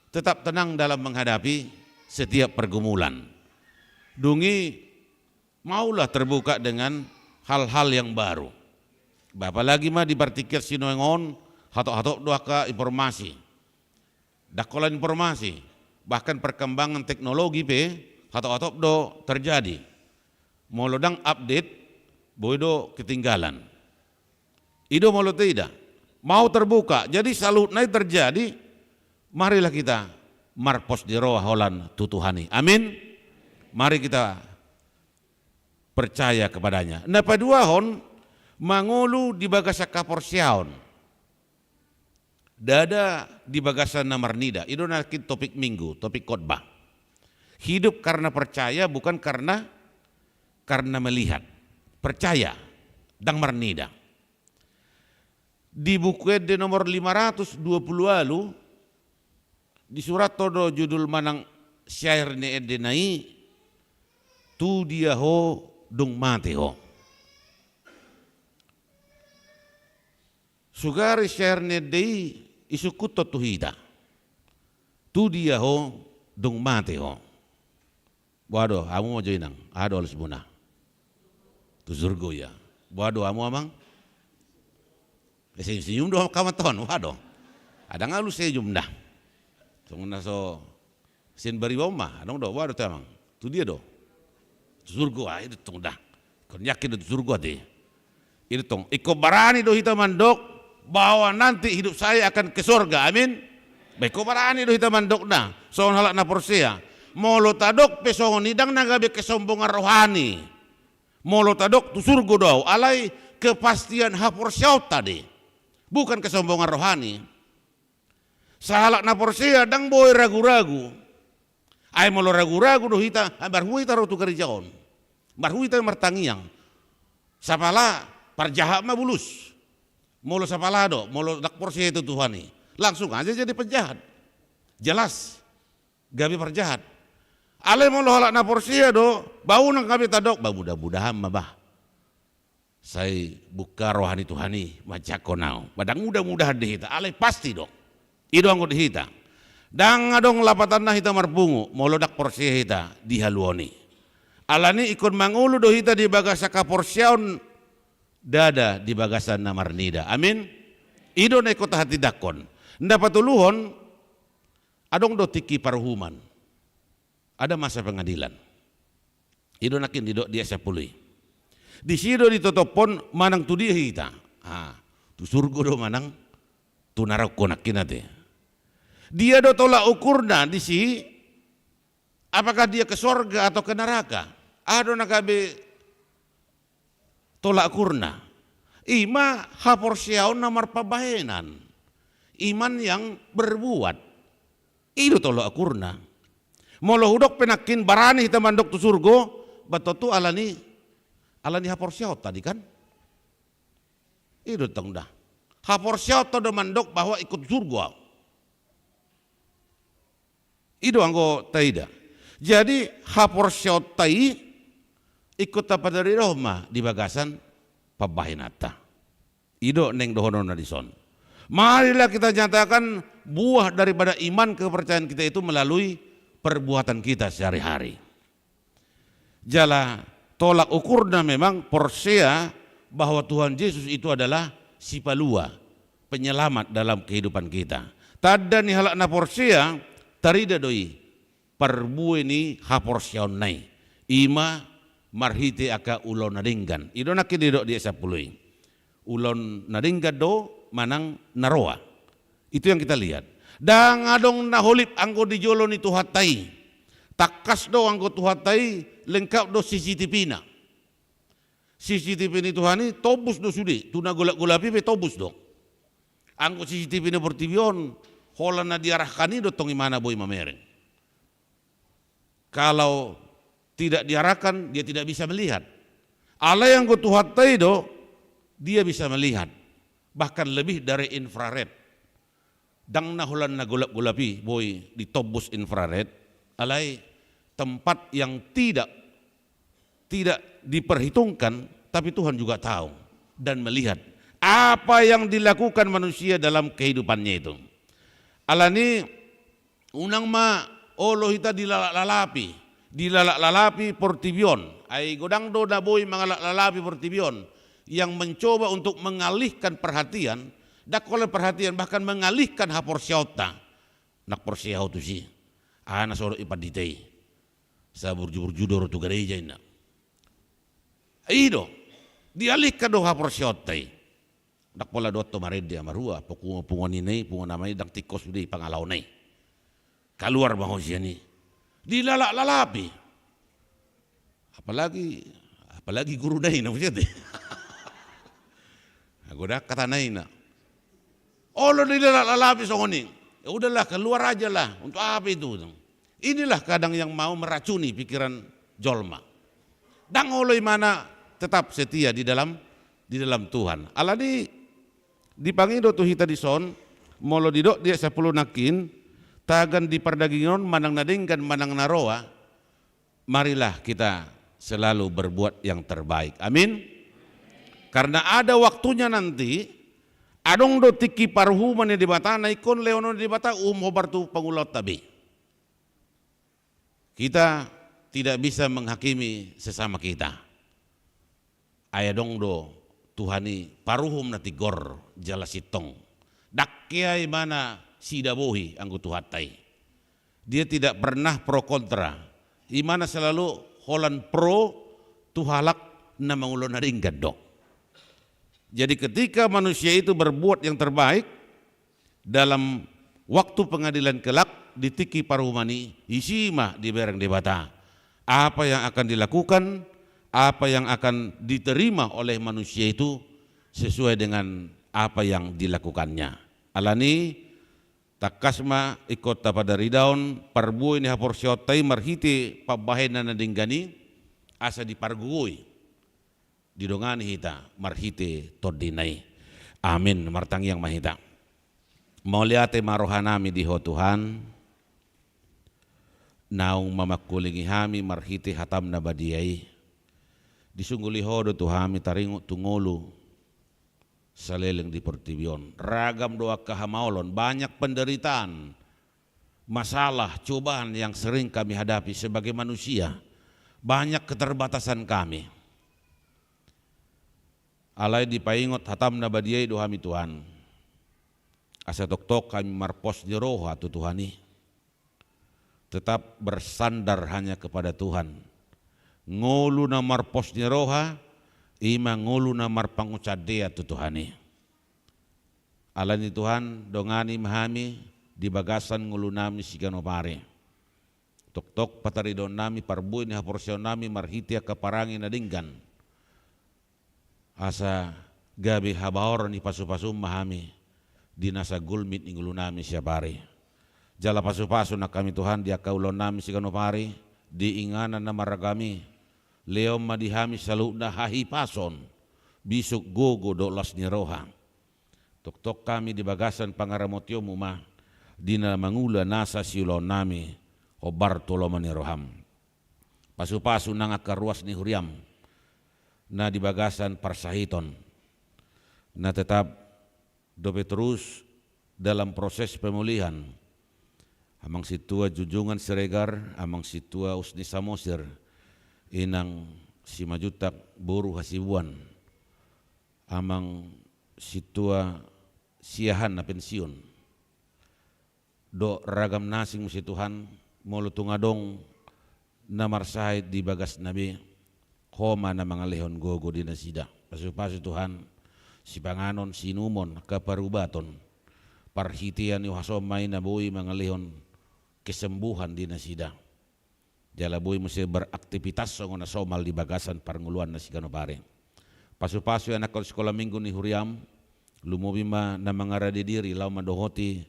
tetap tenang dalam menghadapi setiap pergumulan. Dungi maulah terbuka dengan hal-hal yang baru. Bapak lagi mah di partikel sinoengon hatok-hatok doa ke informasi. Dakolan informasi, bahkan perkembangan teknologi hatok-hatok do terjadi. Molodang update, bodo ketinggalan. Ido molo tidak, mau terbuka. Jadi salut naik terjadi, marilah kita marpos di roh holan tutuhani. Amin. Mari kita percaya kepadanya. Nah padua hon mangulu di bagasa kaporsiaon. Dada di bagasan namarnida. Itu nanti topik minggu, topik khotbah. Hidup karena percaya bukan karena melihat. Percaya. dang marnida. Di buku ede nomor 520 alu, di surat todo judul manang syair ne ede nai, tu dia ho dung mate ho. Sugari syair ne dei isukut tu hida. Tu dia ho dung mate ho. Waduh, kamu mau joinang, ado alas buna. Tu surgo ya. Waduh, kamu amang. Senyum doh kamaton, waduh. Ada ngalu senyum dah. Tunggu so sin bari wama, dong doh, waduh tamang. Tu dia doh. Tu surgo itu tong dah. Kon yakin itu surgo deh. Itu tong. Iko barani doh hita mandok bahwa nanti hidup saya akan ke surga. Amin. Baik barani doh hita mandok na. Soal halak na porsea. Molo tadok pesongon idang nagabe kesombongan rohani. Molo tadok tu surgo doh. Alai kepastian haporsiaut tadi. Bukan kesombongan rohani. Sahalak na porsea dang boy ragu-ragu. Ay molo ragu-ragu doh hita. Barhui taruh tu kerjaon. Barhui taruh martangiang. Sapala parjahat mah bulus. Molo sapala do. Molo dak porsea itu Tuhani. Langsung aja jadi penjahat. Jelas. Gabi perjahat. Ale molo halak na porsea do. Bau nang gabi tadok. Mudah-mudahan mabah. Saya buka rohani Tuhani. Macako nao. Badang mudah-mudahan dihita. Ale pasti dong. Ido anggo dihita. Dang adong lapatan na hita marpungu. Molo dak porsea hita. Dihaluoni. Alani ikon mangulu do hita di bagasa ka porseaon. Dada di bagasan na marnida. Amin. Ido na ikot hati dakon. Ndapat tuluhon, adong do tiki parhuman. Ada masa pengadilan. Ido nakin dido dia sepului. Di sido ditotopon manang tu dia hita. Tu surgo do manang tu narako nakin ate. Dia do tolak ukurna di si apakah dia ke sorga atau ke neraka. Ado nagabe tolak ukurna. Ima haporsiaon namar pabahenan. Iman yang berbuat. Itu tolak akurna. Molo hudok penakin barani hita mandok tu surgo. Batotu alani haporsiaut tadi kan. Itu tong dah. Haporsiaut tadi mandok bahwa ikut surga. Itu anggo taida. Jadi haporsiaut tai ikut apa dari Roma di bagasan pabahinata. Ido neng dohono nadison. Marilah kita nyatakan buah daripada iman kepercayaan kita itu melalui perbuatan kita sehari-hari. Jala tolak ukurnya memang porsea bahwa Tuhan Yesus itu adalah si palua, penyelamat dalam kehidupan kita. Tada ni halak na porsea tarida doi perbu ini haporsiaon nai. Ima marhite aka ulon nadinggan. Ido nakididok dia sapului. Ulon nadinggan do manang naroa. Itu yang kita lihat. Dan adong naholip anggo dijolo ni tuhatai. Takas do anggo tuhatai lengkap do CCTV na. CCTV ni Tuhani tobus do sudi. Tuna golak-golapi be tobus do. Anggo CCTV ni portibion hola na diarahkan do tong imana boy mamereng. Kalau tidak diarahkan dia tidak bisa melihat. Ala yang go tuhatai do dia bisa melihat. Bahkan lebih dari infrared. Dang nahulan na gulap-gulapi boy ditobus infrared. Alai tempat yang tidak diperhitungkan, tapi Tuhan juga tahu dan melihat apa yang dilakukan manusia dalam kehidupannya itu. Alani unang ma olo hita dilalak-lalapi portibion. Ai godang do da boy mangalak-lalapi portibion yang mencoba untuk mengalihkan perhatian, dakole perhatian bahkan mengalihkan haporsiauta. Nak porsiau tu si, ana soro ipaditei, sabur judor tu gereja ina. Ido, dialihkan do haporsiautai. Dak pola dotto maredia marua, pungon ini, pungon namanya dak tikos di pangalau nei. Keluar bahosia ni, dilalak-lalapi. Apalagi guru dai na punya deh. Aku dah kata naina. Oh lo dilalap-lalapi songoni. Ya udahlah keluar aja lah. Untuk apa itu? Inilah kadang yang mau meracuni pikiran jolma. Dang oleh mana tetap setia di dalam di dalam Tuhan. Di pangido tu hita di son, molo didok dia 10 nakin, tagan di perdagingon manang nadingkan manang naroa, marilah kita selalu berbuat yang terbaik. Amin. Karena ada waktunya nanti, adong do tiki parhuman di bata, naikon leono di bata, hobar tu pangulau tabi. Kita tidak bisa menghakimi sesama kita. Ayadong do Tuhani paruhum na tigor jala sitong. Dakyay mana sidabohi anggo tuhatay. Dia tidak pernah pro kontra. Imana selalu holan pro tuhalak na mangulo na ring gadok. Jadi ketika manusia itu berbuat yang terbaik dalam waktu pengadilan kelak ditiki parumani isima di bereng debata. Apa yang akan dilakukan, apa yang akan diterima oleh manusia itu sesuai dengan apa yang dilakukannya. Alani takasma ikut tapadari daun parbuy ni haporsyotai marhiti pabahenan na dinggani asa dipargugui didongani hita marhiti todinay. Amin martang yang mahita. Mauliate marohanami diho Tuhan naung mamakulingi hami marhiti hatam na badiyay. Disungguli hodo Tuhami taringo tungulu saleleng di pertibion. Ragam doa kahamaulon, banyak penderitaan, masalah, cobaan yang sering kami hadapi sebagai manusia. Banyak keterbatasan kami. Alai dipaingot hatam nabadiyai dohami Tuhan. Asa tok kami marpos di roha tu Tuhani. Tetap bersandar hanya kepada Tuhan. Ngulu na marpos ni roha, ima ngulu na marpangucadea tu Tuhani. Alani Tuhan dongani mahami di bagasan ngulu nami sigano pare. Tok pataridon nami parbuin haporsyon nami marhitia kaparangi na dinggan. Asa gabi habaor ni pasu-pasum mahami di nasa gulmit ni ngulu nami siapare. Jala pasu-pasu na kami Tuhan dia kaulon nami sigano pare di inganan na maragami. Leom madihami salu na hahipason bisuk gogo dolas ni roha. Tok kami di bagasan pangaramotyo muma dina mangula nasa siulon nami obar toloman ni roham. Pasu-pasu nang akaruas ni huriam na di bagasan parsahiton na tetap dope terus dalam proses pemulihan. Amang situa jujungan siregar, amang situa usni samosir. Inang si majutak buru hasibuan amang situa siahan na pensiun do ragam nasing musi Tuhan molo tungadong na marsahid di bagas nabi koma na mga lehon gogo di nasida pasu-pasu Tuhan si panganon sinumon kaparubaton parhitian yu hasomay na buhi mga lehon kesembuhan di nasida. Jalaboy mesti beraktivitas so na somal di bagasan parnguluan na sigano pare. Pasu-pasu anak ko sekolah minggu ni huriam lumubi ma na mga radidiri law madohoti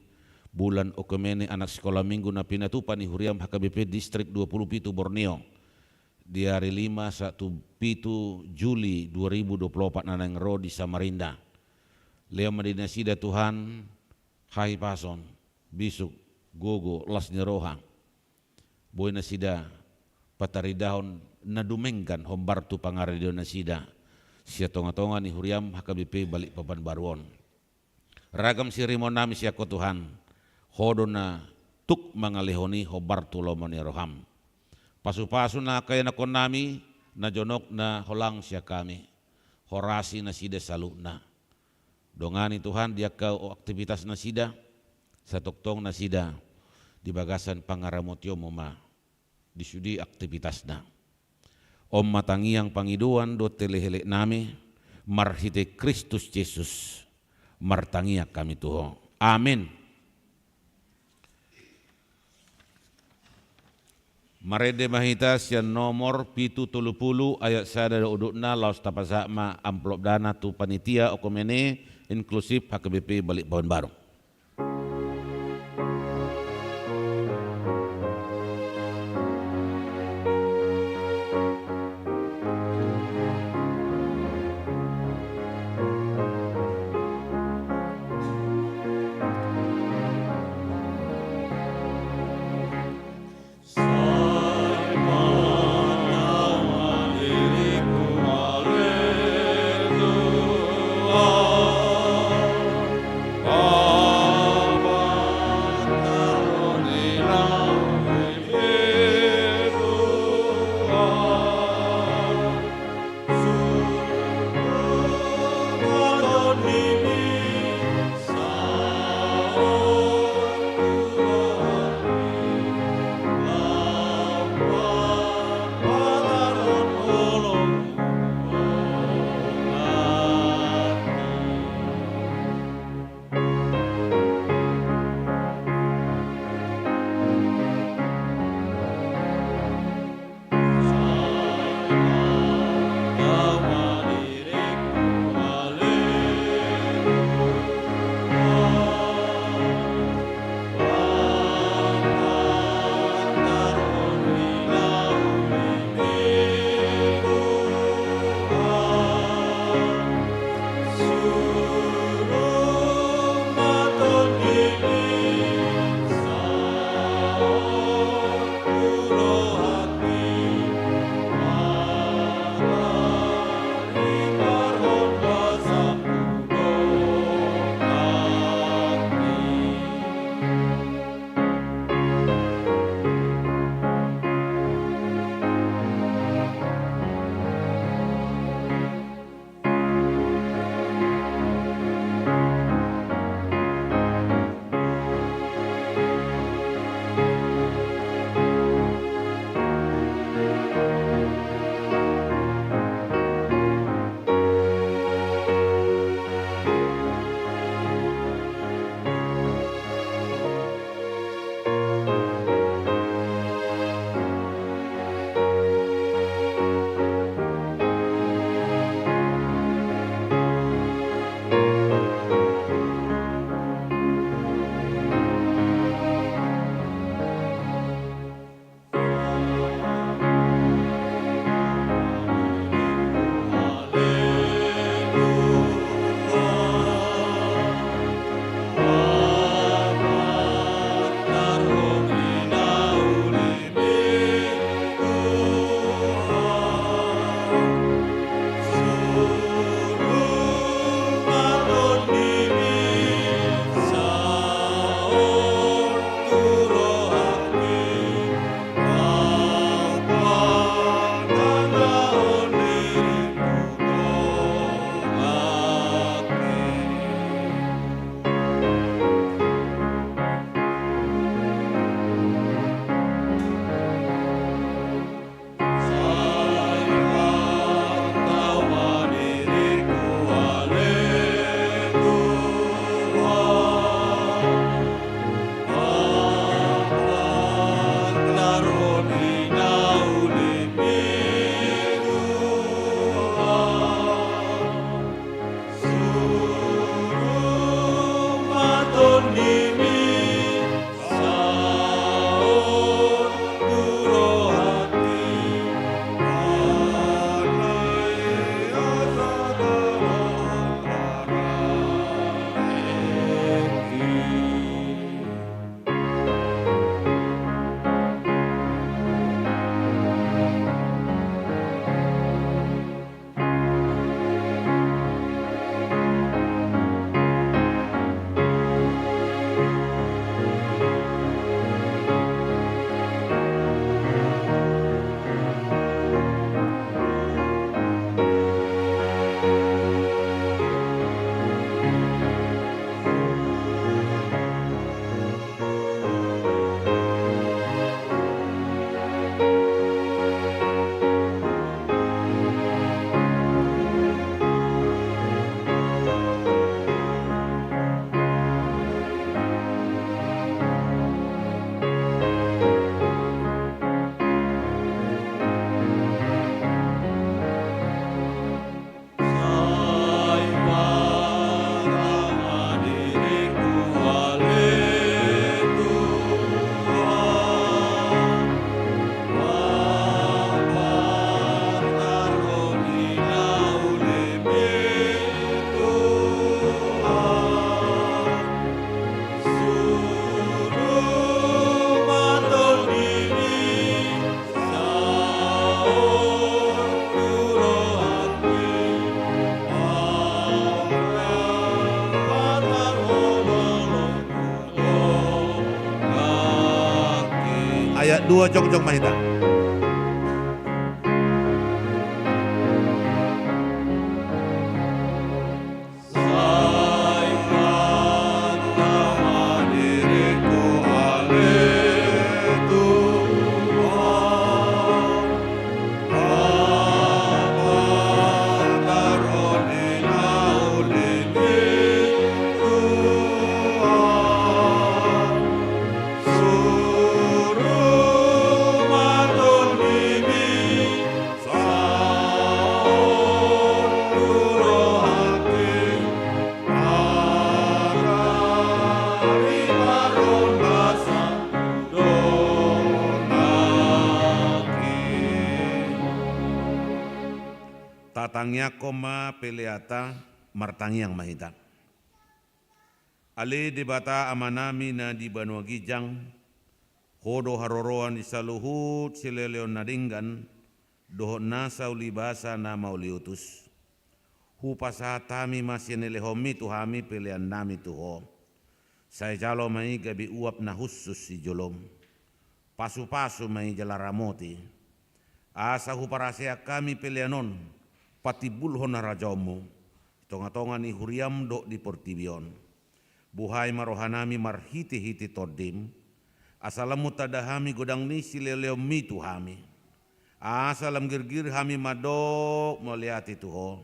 bulan Okumene anak sekolah minggu na pinatupan ni huriam HKBP Distrik 27 Borneo. Di hari 5 Juli 2024 na nangro di Samarinda. Leo madinasida Tuhan hai pason bisuk gogo las ni roha. Boy na sida pataridahon na dumenggan hombar tu pangaradio na sida siya tonga-tonga ni huriam HKBP balik papan baruon. Ragam si rimon nami siya ko Tuhan hodo na tuk mga lehoni hobar tu lomo ni roham. Pasu-pasu na kaya na kon nami na jonok na holang siya kami horasi na sida salu na dongani Tuhan dia kau aktivitas na sida sa toktong na sida di bagasan pangaramotyo moma disudi aktivitas na. Om matangiang pangiduan do telehele nami marhite Kristus Yesus martangia kami tuho. Amin. Marede mahita sian nomor pitu tulupulu ayat sada udukna laos tapasakma amplop dana tu panitia Okumene inklusif HKBP balik Pohon Baru. dua jong-jong mahita. Tatangnya koma peleata martangiang mahita. Ale debata amanami na di Banua Gijang, hodo haroroan isaluhut sileleon nadinggan, doho nasa ulibasa na mauliutus. Hupasa tami masih nelehomi tuhami pelean nami tuho. Saya jalo mai gabi uap na husus si jolom. Pasu-pasu mai jalaramoti. Asa huparasea kami peleanon, pati bulhon na rajomu. Tonga-tonga ni huriam do di portibion. Buhay marohanami marhiti-hiti todim. Asalamu tadahami godang ni sileleo mi tuhami. Asalam girgir hami madok meliati tuho.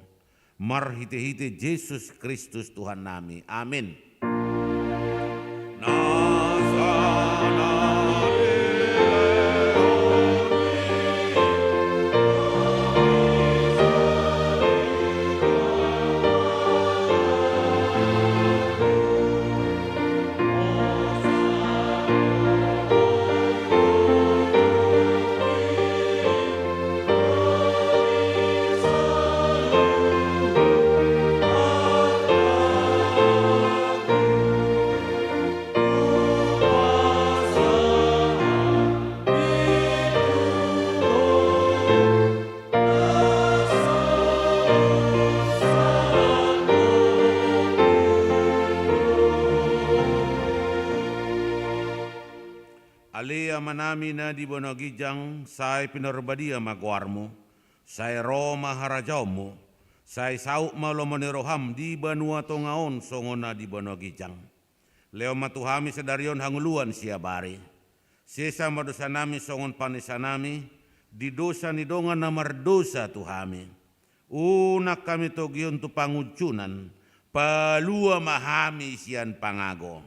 Marhiti-hiti Yesus Kristus Tuhan nami. Amin. Alea manami na di Banua Gijang, say pinarbadia magwarmo, say Roma harajaumo, say sauk malomaniroham di Banua Tongaon songona di Banua Gijang. Leo matuhami sedarion hanguluan siabari. Sesa madosa nami songon panisanami, di dosa ni dongan na mardosa tuhami. Unak kami togion tu pangucunan, palua mahami sian pangago.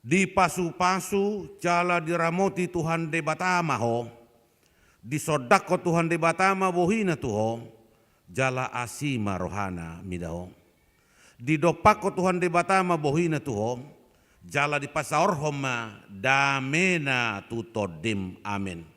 Di pasu-pasu jala diramoti Tuhan de Batama ho, di sodako Tuhan de Batama bohina tuho, jala asima rohana midaho. Di dopako Tuhan de Batama bohina tuho, jala di pasaorhoma damena tutodim. Amin.